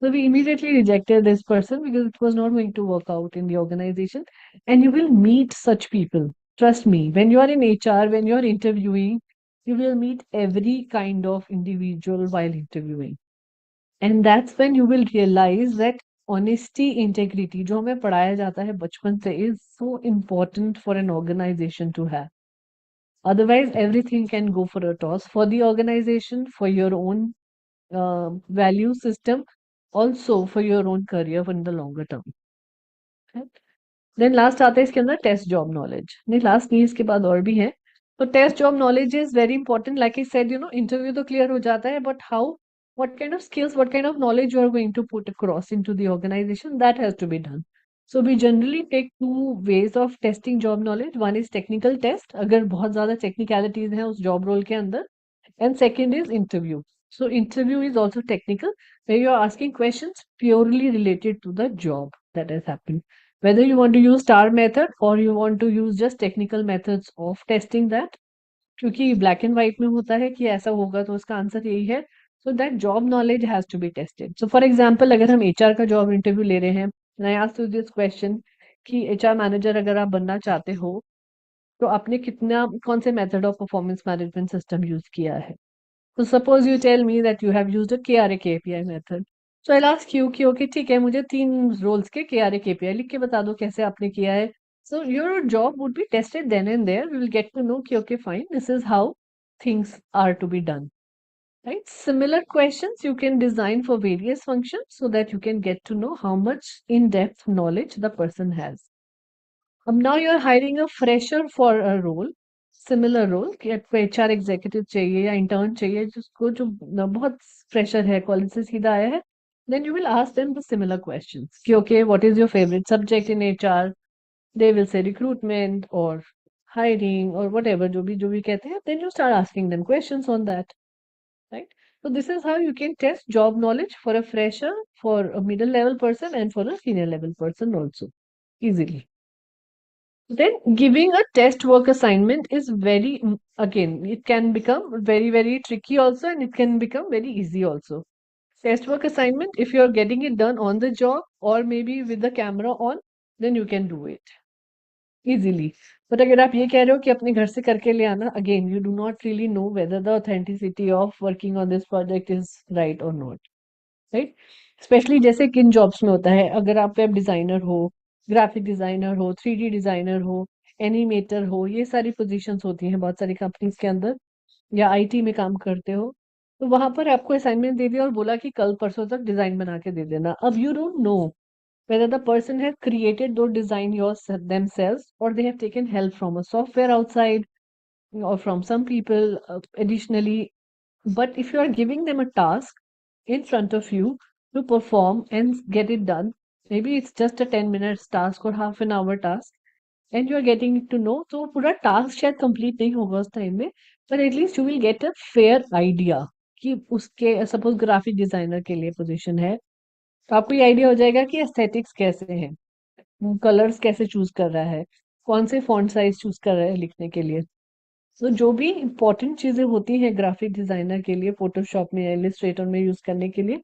So we immediately rejected this person because it was not going to work out in the organization. And you will meet such people Trust me, when you are in HR, when you are interviewing, you will meet every kind of individual while interviewing. And that's when you will realize that honesty, integrity, जो हमें पढ़ाया जाता है बचपन से, is so important for an organization to have. Otherwise, everything can go for a toss for the organization, for your own value system, also for your own career in the longer term. Then last आता है इसके अंदर test job knowledge, नहीं last नहीं, इसके बाद और भी है. तो test job knowledge is very important. Like I said, interview तो क्लियर हो जाता है, but how, what kind of skills, what kind of knowledge you are going to put across into the organization, that has to be done. So we generally take two ways of testing job knowledge. One is technical test, अगर बहुत ज्यादा technicalities हैं उस job role के अंदर, and second is interview. So interview is also technical, where you are asking questions purely related to the job that has happened. Whether you want to use star method or you want to use just technical methods of testing that, क्योंकि black and white में होता है कि ऐसा होगा तो उसका answer यही है. So that job knowledge has to be tested. So for example, अगर हम एचआर का जॉब इंटरव्यू ले रहे हैं, I ask you this question कि एचआर मैनेजर अगर आप बनना चाहते हो तो आपने कितना, कौन से method of performance management system use किया है. So suppose you tell me that you have used a KRA KPI method. So I'll ask you कि ओके ठीक है, मुझे 3 रोल्स के KRA KPI लिख के बता दो कैसे आपने किया है. So your job would be tested then and there. We will get to know कि okay fine, this is how things are to be done. Right? Similar questions you can design for various functions so that you can get to know how much in-depth knowledge the person has. अब now you are hiring a fresher for a role, similar role कि आपको HR executive चाहिए या intern चाहिए जिसको जो बहुत fresher है, कॉलेज से सीधा आया है. then you will ask them the similar questions कि okay, what is your favorite subject in HR. they will say recruitment or hiring or whatever, जो भी कहते हैं. then you start asking them questions on that, right? So this is how you can test job knowledge for a fresher, for a middle level person, and for a senior level person also, easily. Then giving a test work assignment is very, again, it can become very, very tricky also, and it can become very easy also. Test work assignment, if you're getting it done on the job or maybe with the camera on, then you can do it easily. But अगर आप ये कह रहे हो कि अपने घर से करके ले आना, again, you do not really know whether the authenticity of working on this project is right or not. Right. Specially जैसे किन जॉब्स में होता है, अगर आप वेब डिजाइनर हो, ग्राफिक डिजाइनर हो, 3D डिजाइनर हो, एनिमेटर हो, ये सारी पोजीशंस होती हैं बहुत सारी कंपनीज के अंदर, या आईटी में काम करते हो, तो वहां पर आपको असाइनमेंट दे दिया और बोला कि कल परसों तक डिजाइन बना के दे देना. अब you don't know whether the person has created those design themselves or they have taken help from a software outside or from some people additionally. But if you are giving them a task in front of you to perform and get it done, maybe it's just a 10 minutes task or half an hour task, and you are getting to know, तो पूरा task शायद complete नहीं होगा उस time में, but at least you will get a fair idea कि उसके, suppose graphic designer के लिए position है, तो आपको ये idea हो जाएगा कि aesthetics कैसे हैं, कलर्स कैसे चूज कर रहा है, कौन से फॉन्ट साइज चूज कर रहा है लिखने के लिए. तो जो भी इंपॉर्टेंट चीजें होती हैं ग्राफिक डिजाइनर के लिए फोटोशॉप में या इलिस्ट्रेटर में यूज करने के लिए,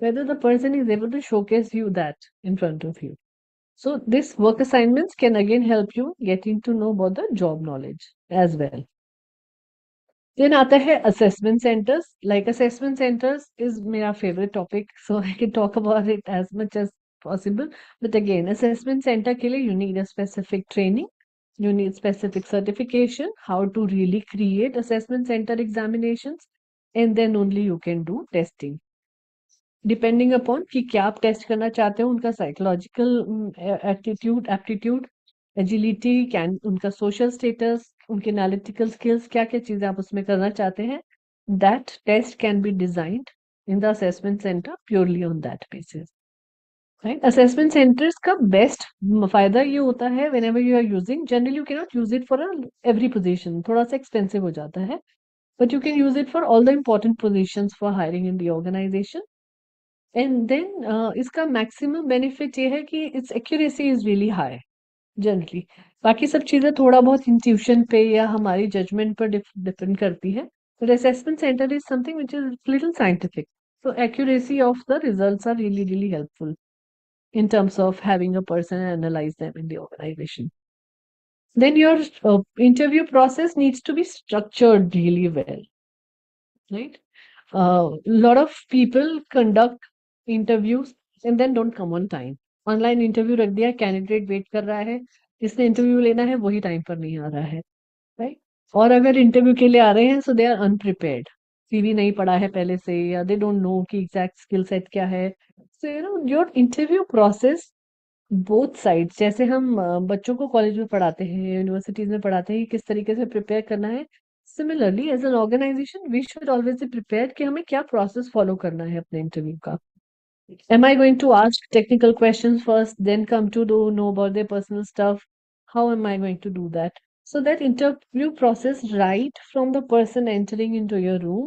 whether the person is able to showcase you that in front of you. So this work assignments can again help you getting to know about the job knowledge as well. Then आता है assessment centers. Like assessment centers is मेरा favorite topic, so I can talk about it as much as possible. But again, assessment center के लिए you need a specific training, you need specific certification, how to really create assessment center examinations, and then only you can do testing. Depending upon कि क्या आप test करना चाहते हो, उनका psychological aptitude, agility, can उनका सोशल स्टेटस, उनके analytical skills, क्या क्या चीजें आप उसमें करना चाहते हैं, that test can be designed in the assessment centre purely on that basis. Right. Assessment centres का बेस्ट फायदा ये होता है, whenever you are using, generally you cannot use it for every position, थोड़ा सा एक्सपेंसिव हो जाता है, but you can use it for all the important position for hiring in the organisation. And then इसका maximum benefit ये है कि its accuracy is really high generally. बाकी सब चीजें थोड़ा बहुत इंट्यूशन पे या हमारी जजमेंट पर डिपेंड करती है, but assessment centre is something which is little scientific. So accuracy of the results are really, really helpful in terms of having a person analyze them in the organization. Then your interview process needs to be structured really well, right? A lot of people conduct interviews and then don't come on time. Online interview रख दिया, candidate wait कर रहा है, जिसने interview लेना है वही time पर नहीं आ रहा है, राइट? और अगर इंटरव्यू के लिए आ रहे हैं सो दे आर अनप्रिपेयर्ड, सीवी नहीं पढ़ा है पहले से, या दे डोंट नो कि एग्जैक्ट स्किल सेट क्या है. So you know your interview process both sides, जैसे हम बच्चों को कॉलेज में पढ़ाते हैं, यूनिवर्सिटीज में पढ़ाते हैं कि किस तरीके से प्रिपेयर करना है, similarly as an organisation we should always be prepared कि हमें क्या प्रोसेस फॉलो करना है अपने इंटरव्यू का. Am I going to ask technical questions first, then come to know about their personal stuff? How am I going to do that? So that interview process, right from the person entering into your room,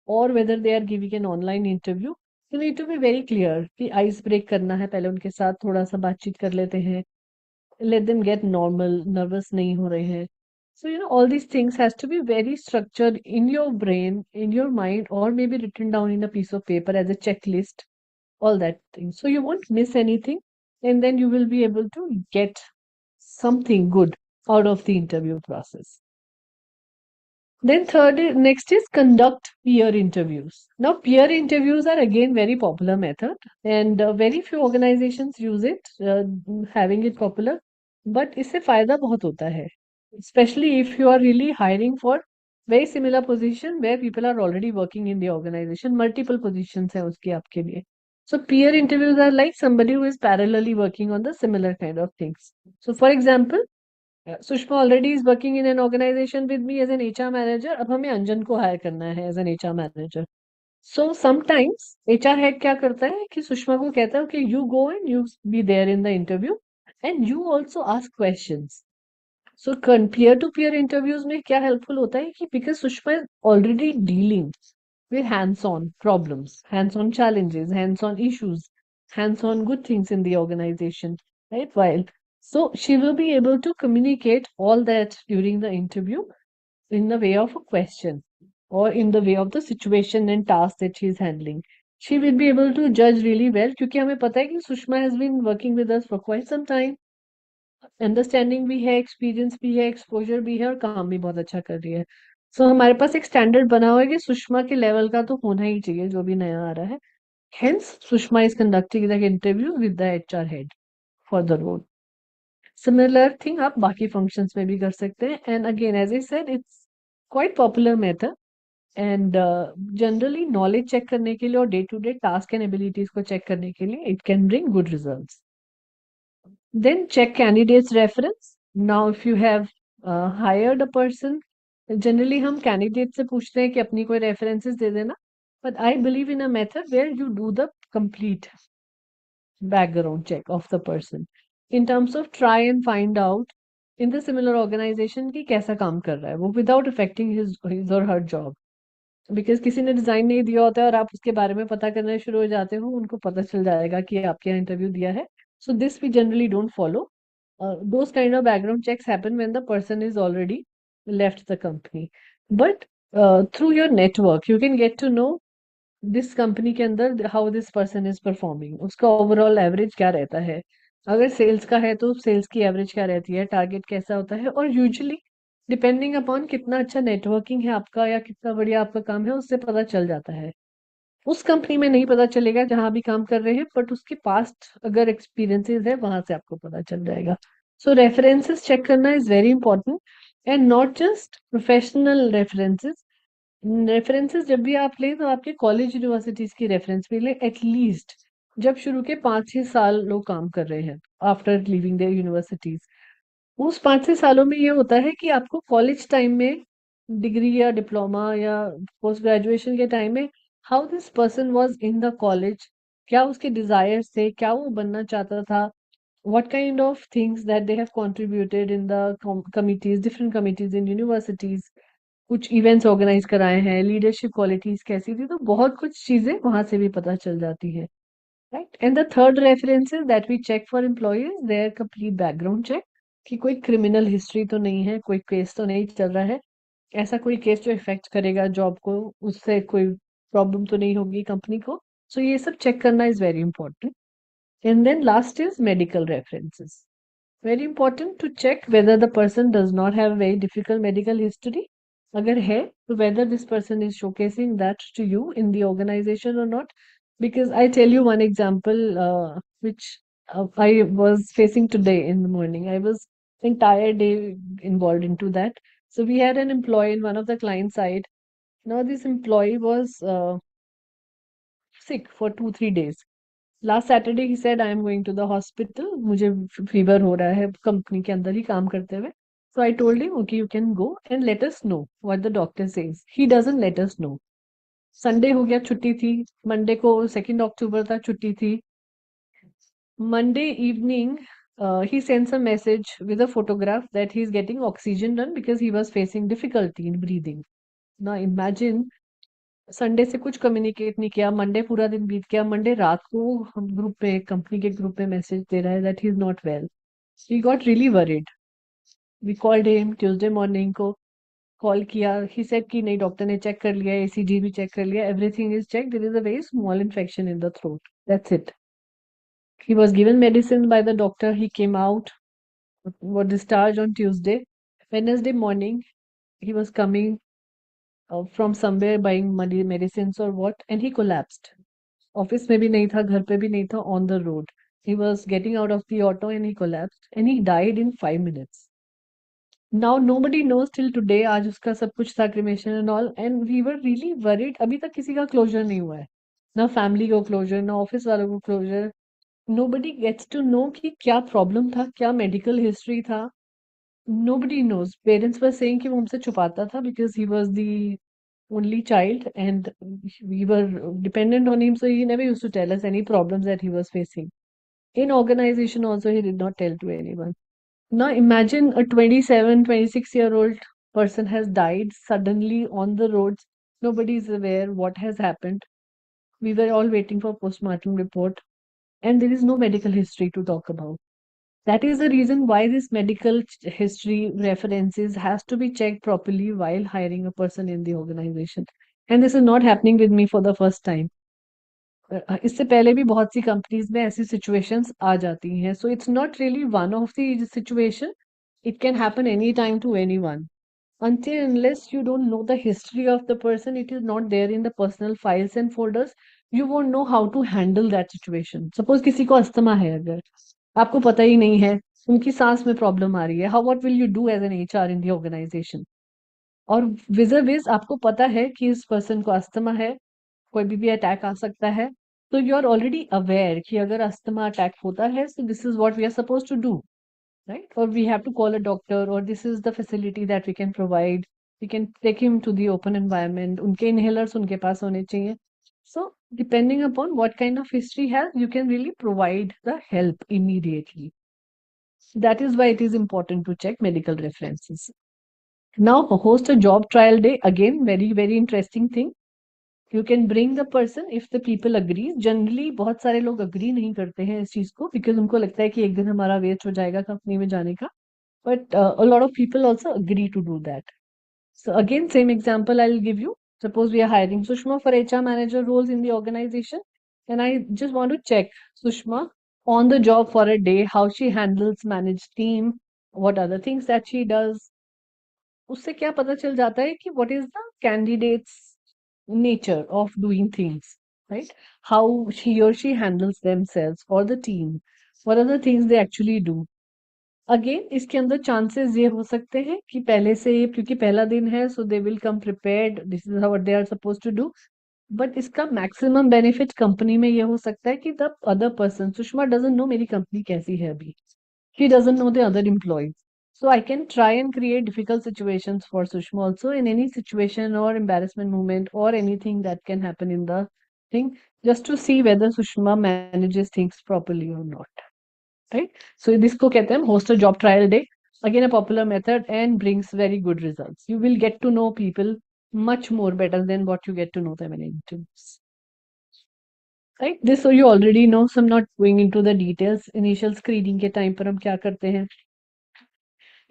or whether they are giving an online interview, you need to be very clear कि ice break करना है, पहले उनके साथ थोड़ा सा बातचीत कर लेते हैं, let them get normal, nervous नहीं हो रहे हैं. So, you know, all these things has to be very structured in your brain, in your mind, or maybe written down in a piece of paper as a checklist, all that thing. So you won't miss anything, and then you will be able to get something good out of the interview process. Then next is conduct peer interviews. Now, peer interviews are again very popular method, and very few organizations use it, having it popular. But इससे फायदा बहुत होता है, especially if you are really hiring for very similar position where people are already working in the organization. Multiple positions है उसकी आपके लिए. So peer interviews are like somebody who is parallelly working on the similar kind of things. So for example, Sushma already is working in an organisation with me as an HR manager, अब हमें अंजन को hire करना है as an HR manager. So sometimes HR head क्या करता है कि सुषमा को कहता है कि you go and you be there in the interview and you also ask questions. So peer to peer interviews में क्या हेल्पफुल होता है कि because Sushma is already dealing with hands-on problems, hands-on challenges, hands-on issues, hands-on good things in the organization, right? So she will be able to communicate all that during the interview in the way of a question or in the way of the situation and task that she is handling. She will be able to judge really well क्योंकि हमें पता है कि Sushma has been working with us for quite some time. Understanding भी है, experience भी है, exposure भी है और काम भी बहुत अच्छा कर रही है. सो हमारे पास एक स्टैंडर्ड बना हुआ है कि सुषमा के लेवल का तो होना ही चाहिए जो भी नया आ रहा है. Hence, Sushma is conducting the interview with the HR head for the role. Similar thing आप बाकी functions में भी कर सकते हैं. And again, as I said, it's quite popular method. And generally knowledge check करने के लिए और day to day task and abilities को check करने के लिए it can bring good results. Then check candidates reference. Now, if you have hired a person, generally हम candidate से पूछते हैं कि अपनी कोई references दे देना. But I believe in a method where you do the complete background check of the person in terms of try and find out in the similar organization कि कैसा काम कर रहा है वो without affecting his or her job. Because किसी ने design नहीं दिया होता है और आप उसके बारे में पता करना शुरू हो जाते हो, उनको पता चल जाएगा कि आपके यहाँ इंटरव्यू दिया है. So this we generally don't follow. Those kind of background checks happen when the person is already left the company. But through your network you can get to know this company के अंदर how this person is performing, उसका overall average क्या रहता है. अगर sales का है तो सेल्स की एवरेज क्या रहती है, टारगेट कैसा होता है. और यूजुअली डिपेंडिंग अपॉन कितना अच्छा नेटवर्किंग है आपका या कितना बढ़िया आपका काम है उससे पता चल जाता है. उस कंपनी में नहीं पता चलेगा जहां भी काम कर रहे हैं, बट उसके पास्ट अगर एक्सपीरियंसेस है वहां से आपको पता चल जाएगा. सो रेफरेंसेस चेक करना is very important and not just professional references. References जब भी आप लें तो आपके कॉलेज यूनिवर्सिटीज की रेफरेंस भी लें एटलीस्ट जब शुरू के 5-6 साल लोग काम कर रहे हैं आफ्टर लिविंग देयर यूनिवर्सिटीज. उस 5-6 सालों में ये होता है कि आपको कॉलेज टाइम में डिग्री या डिप्लोमा या पोस्ट ग्रेजुएशन के टाइम में how this person was in the college, क्या उसके डिजायर्स थे, क्या वो बनना चाहता था, what kind of things that they have contributed in the committees, different committees in universities, कुछ इवेंट्स ऑर्गेनाइज कराए हैं, लीडरशिप क्वालिटीज कैसी थी. तो बहुत कुछ चीजें वहां से भी पता चल जाती है, right. And the third reference is that we check for employees their complete background check कि कोई क्रिमिनल हिस्ट्री तो नहीं है, कोई केस तो नहीं चल रहा है, ऐसा कोई केस जो इफेक्ट करेगा जॉब को, उससे कोई प्रॉब्लम तो नहीं होगी कंपनी को. सो ये सब चेक करना is very important. And then last is medical references. Very important to check whether the person does not have very difficult medical history. अगर है तो whether this person is showcasing that to you in the organization or not. Because I tell you one example which I was facing today in the morning. I was entire day involved into that. So we had an employee in one of the client side. Now this employee was sick for 2-3 days. Last Saturday he said I am going to the hospital, मुझे fever हो रहा है company के अंदर ही काम करते हुए. So I told him okay you can go and let us know what the doctor says. He doesn't let us know. Sunday हो गया, छुट्टी थी. मंडे को 2 अक्टूबर था, छुट्टी थी. Monday evening he sends a message with a photograph that he is getting oxygen done because he was facing difficulty in breathing. Now imagine, Sunday से कुछ कम्युनिकेट नहीं किया, मंडे पूरा दिन बीत गया, मंडे रात को हम ग्रुप पे, कंपनी के ग्रुप में मैसेज दे रहा है that he is not well. We got really worried. We called him Tuesday morning को. कॉल किया, ही सेड कि नहीं डॉक्टर ने चेक कर लिया, एसीजी भी चेक कर लिया, everything is check, there is a very small infection in the throat, that's it. He was given medicine by the doctor, he came out, was discharged on Tuesday. Wednesday morning he was coming from somewhere buying medicines or what, and he collapsed. Office में भी नहीं था, घर पे भी नहीं था, on the road. He was getting out of the auto and he collapsed and he died in 5 minutes. Now nobody knows till today. आज उसका सब कुछ था, cremation and all, and we were really worried. अभी तक किसी का closure नहीं हुआ है, ना फैमिली को क्लोजर, ना ऑफिस वालों को closure. Nobody gets to know कि क्या प्रॉब्लम था, क्या मेडिकल हिस्ट्री था. Nobody knows. Parents were saying कि वो हमसे छुपाता था because he was the only child and we were dependent on him, so he never used to tell us any problems that he was facing. In organization also, he did not tell to anyone. Now imagine a 27, 26-year-old person has died suddenly on the roads. Nobody is aware what has happened. We were all waiting for postmortem report and there is no medical history to talk about. That is the reason why this medical history references has to be checked properly while hiring a person in the organization. And this is not happening with me for the first time. इससे पहले भी बहुत सी companies में ऐसी situations आ जाती हैं. So it's not really one of the situation. It can happen any time to anyone. Until unless you don't know the history of the person, it is not there in the personal files and folders, you won't know how to handle that situation. Suppose किसी को asthma है, अगर आपको पता ही नहीं है, उनकी सांस में प्रॉब्लम आ रही है, how what will you do as an HR in the organization? और विज आपको पता है कि इस पर्सन को अस्थमा है, कोई भी अटैक आ सकता है, तो यू आर ऑलरेडी अवेयर कि अगर अस्थमा अटैक होता है, so this is what we are suppose to do, right? Or we have to call a doctor, or this is the facility that we can provide. We can take him to the open environment. उनके inhalers उनके पास होने चाहिए. So depending upon what kind of history has, you can really provide the help immediately. That is why it is important to check medical references. Now host a job trial day. Again, very, very interesting thing. You can bring the person if the people agree. Generally बहुत सारे लोग agree नहीं करते हैं इस चीज को, because उनको लगता है कि एक दिन हमारा वेस्ट हो जाएगा कंपनी में जाने का. But a lot of people also agree to do that. So again, same example I'll give you. Suppose we are hiring Sushma for HR manager roles in the organization, and I just want to check Sushma on the job for a day, how she handles managed team, what other things that she does. उससे क्या पता चल जाता है कि what is the candidate's nature of doing things, right? How he or she handles themselves or the team. What are the things they actually do? Again इसके अंदर chances ये हो सकते हैं कि पहले से, क्योंकि पहला दिन है, so they will come prepared, this is what they are suppose to do. But इसका मैक्सिमम बेनिफिट कंपनी में ये हो सकता है कि the other person, Sushma doesn't know मेरी कंपनी कैसी है अभी, she doesn't know the other employees. So I can try and create difficult situations for Sushma also in any situation or embarrassment moment or anything that can happen in the thing, just to see whether Sushma manages things properly or not. Right? So this को कहते हैं host a job trial day. Again, a popular method and brings very good results. You will get to know people much more better than what you get to know them in interviews. Right? This so you already know, so I'm not going into the details. Initial screening के time पर हम क्या करते हैं.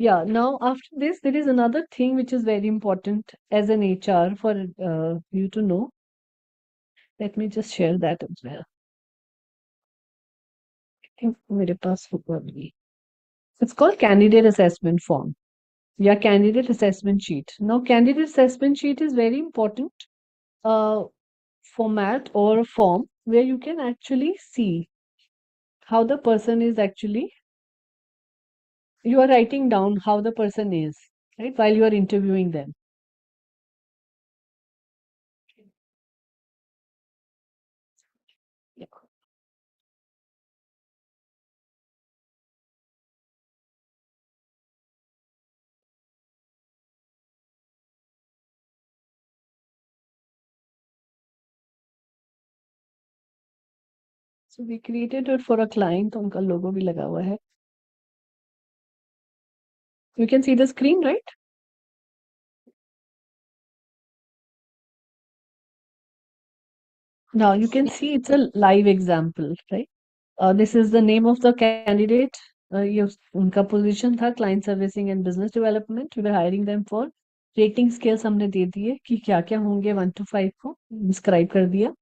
Yeah, now after this, there is another thing which is very important as an HR for you to know. Let me just share that as well. I think मेरे पास होगा अभी. It's called candidate assessment form. Yeah, candidate assessment sheet. Now, candidate assessment sheet is very important format or a form where you can actually see how the person is actually, you are writing down how the person is, right, while you are interviewing them. Yeah. So we created it for a client, तो उनका logo भी लगा हुआ है. You can see the screen, right? Now you can see it's a live example, right? This is the name of the candidate. ये उनका position था client servicing and business development. We were hiring them for rating scales हमने दे दिए कि क्या क्या होंगे 1 to 5 को describe कर दिया.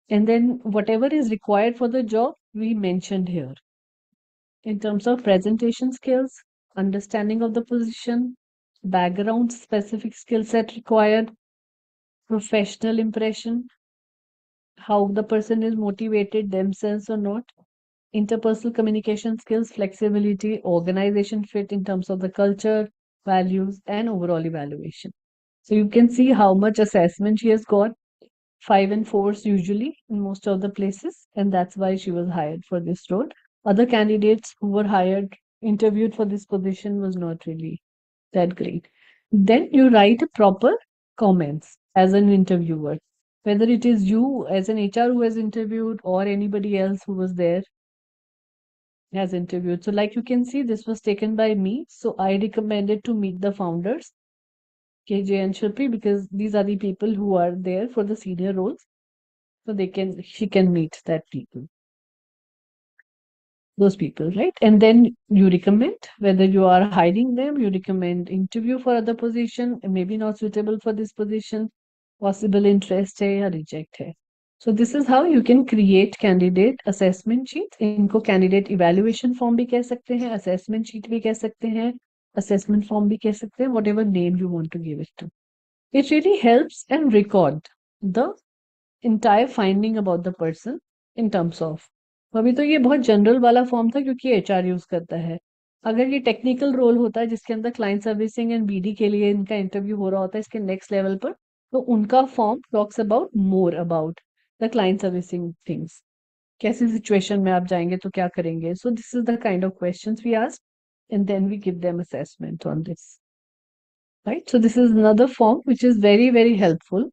And then whatever is required for the job, we mentioned here. In terms of presentation skills, understanding of the position, background specific skill set required, professional impression, how the person is motivated themselves or not, interpersonal communication skills, flexibility, organization fit in terms of the culture, values, and overall evaluation. So you can see how much assessment she has got. 5 and 4s usually in most of the places, and that's why she was hired for this role. Other candidates who were hired, interviewed for this position was not really that great. Then you write proper comments as an interviewer, whether it is you as an HR who has interviewed or anybody else who was there has interviewed. So like you can see, this was taken by me. So I recommended to meet the founders, KJ and Shilpi, because these are the people who are there for the senior roles. So she can meet that people, those people, right? And then you recommend whether you are hiring them, you recommend interview for other position, maybe not suitable for this position, possible interest है या reject है. So this is how you can create candidate assessment sheets. इनको candidate evaluation form भी कह सकते हैं, assessment sheet भी कह सकते हैं, assessment form भी कह सकते हैं, whatever name you want to give it to. It really helps and record the entire finding about the person in terms of. अभी तो ये बहुत जनरल वाला फॉर्म था क्योंकि एचआर यूज करता है. अगर ये टेक्निकल रोल होता है जिसके अंदर क्लाइंट सर्विसिंग एंड बीडी के लिए इनका इंटरव्यू हो रहा होता है इसके नेक्स्ट लेवल पर, तो उनका form talks about more about the client servicing things. कैसी सिचुएशन में आप जाएंगे तो क्या करेंगे. So this is the kind of questions we ask and then we give them assessment on this. Right, so this is another form which is very very helpful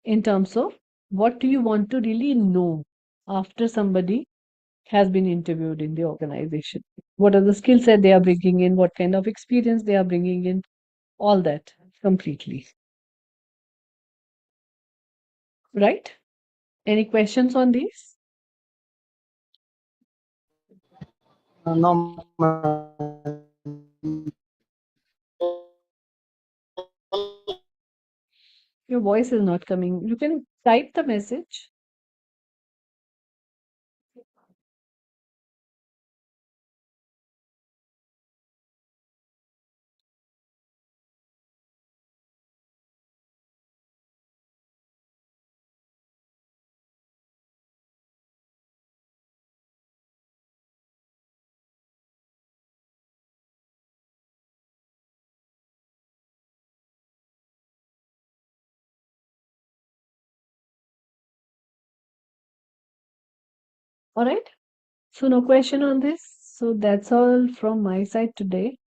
in terms of what do you want to really know after somebody has been interviewed in the organization. What are the skill set they are bringing in, what kind of experience they are bringing in, all that completely. Right? Any questions on these? No, Your voice is not coming. You can type the message. All right. So no question on this. So that's all from my side today.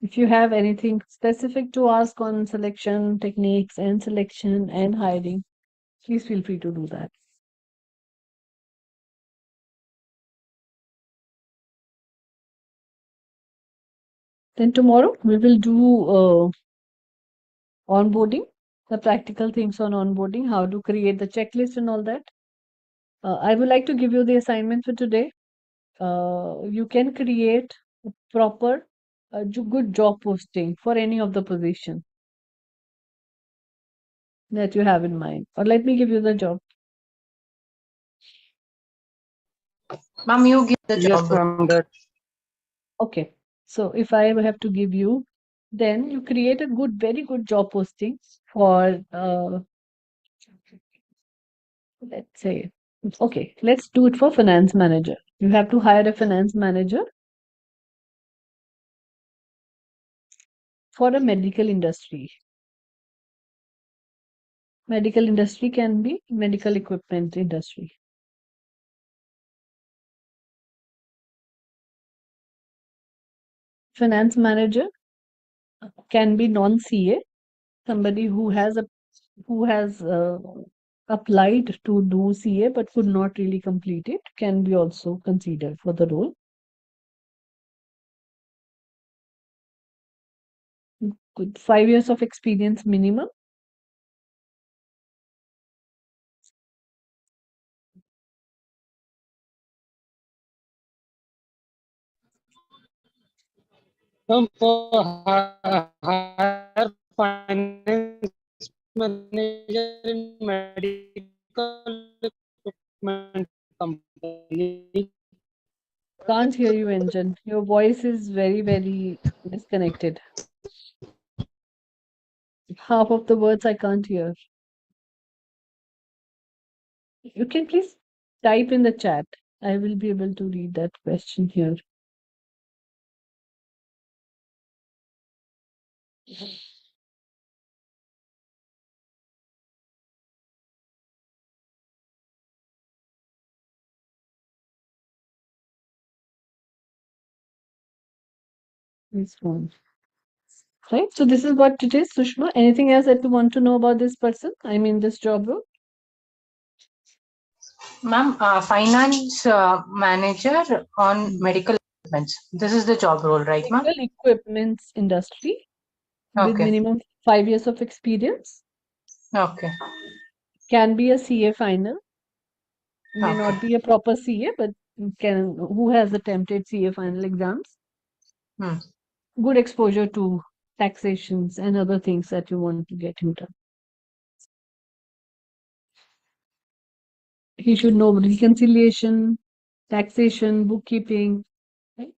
If you have anything specific to ask on selection techniques and selection and hiring, please feel free to do that. Then tomorrow we will do onboarding, the practical things on onboarding, how to create the checklist and all that. I would like to give you the assignment for today. You can create a proper, good job posting for any of the position that you have in mind. Or let me give you the job. Ma'am, you give the yes, job. ma'am. That Okay. So if I have to give you, then you create a very good job posting for, let's say, okay, let's do it for finance manager. You have to hire a finance manager for a medical industry. Medical industry can be medical equipment industry. Finance manager can be non-CA, somebody who has applied to do CA but could not really complete it, can be also considered for the role. With 5 years of experience minimum. For hire finance manager in medical equipment company. Can't hear you, Anjan. Your voice is very disconnected. Half of the words I can't hear. You can please type in the chat. I will be able to read that question here. This one. Right? So this is what it is, Sushma. Anything else that you want to know about this person? I mean, this job role? Ma'am, finance manager on medical equipments. This is the job role, right, ma'am? Medical equipments industry with Okay. minimum 5 years of experience. Okay. Can be a CA final. May Okay. not be a proper CA, but who has attempted CA final exams. Good exposure to taxations and other things that you want to get him done. He should know reconciliation, taxation, bookkeeping, right?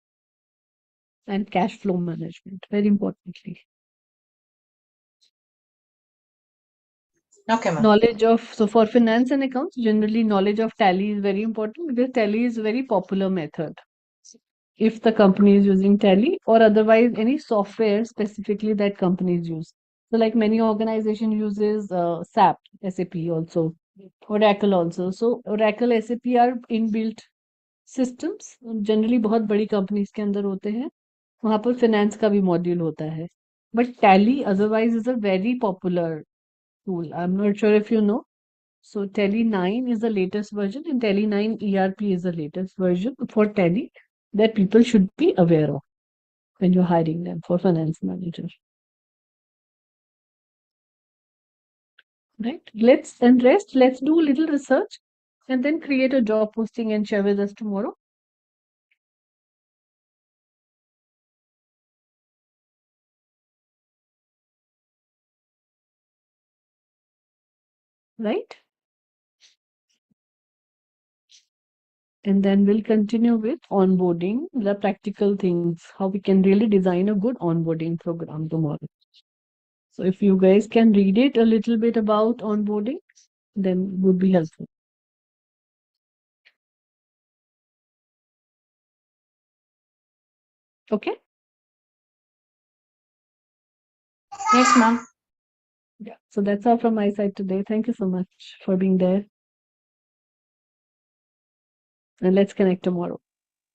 And cash flow management, very importantly. Okay, ma'am. Knowledge of, so for finance and accounts, generally knowledge of Tally is very important because Tally is a very popular method. If the company is using Tally or otherwise any software specifically that companies use. So like many organization uses SAP also, Oracle also. So Oracle, SAP are inbuilt systems. Generally बहुत बड़ी companies के अंदर होते हैं. वहाँ पर finance का भी module होता है. But Tally otherwise is a very popular tool. I'm not sure if you know. So Tally 9 is the latest version and Tally 9 ERP is the latest version for Tally that people should be aware of when you're hiring them for finance manager. Right? Let's do a little research and then create a job posting and share with us tomorrow. Right? And then we'll continue with onboarding, the practical things, how we can really design a good onboarding program tomorrow. So if you guys can read it a little bit about onboarding, then would be helpful. Okay? Yes, ma'am. Yeah. So that's all from my side today. Thank you so much for being there. And let's connect tomorrow.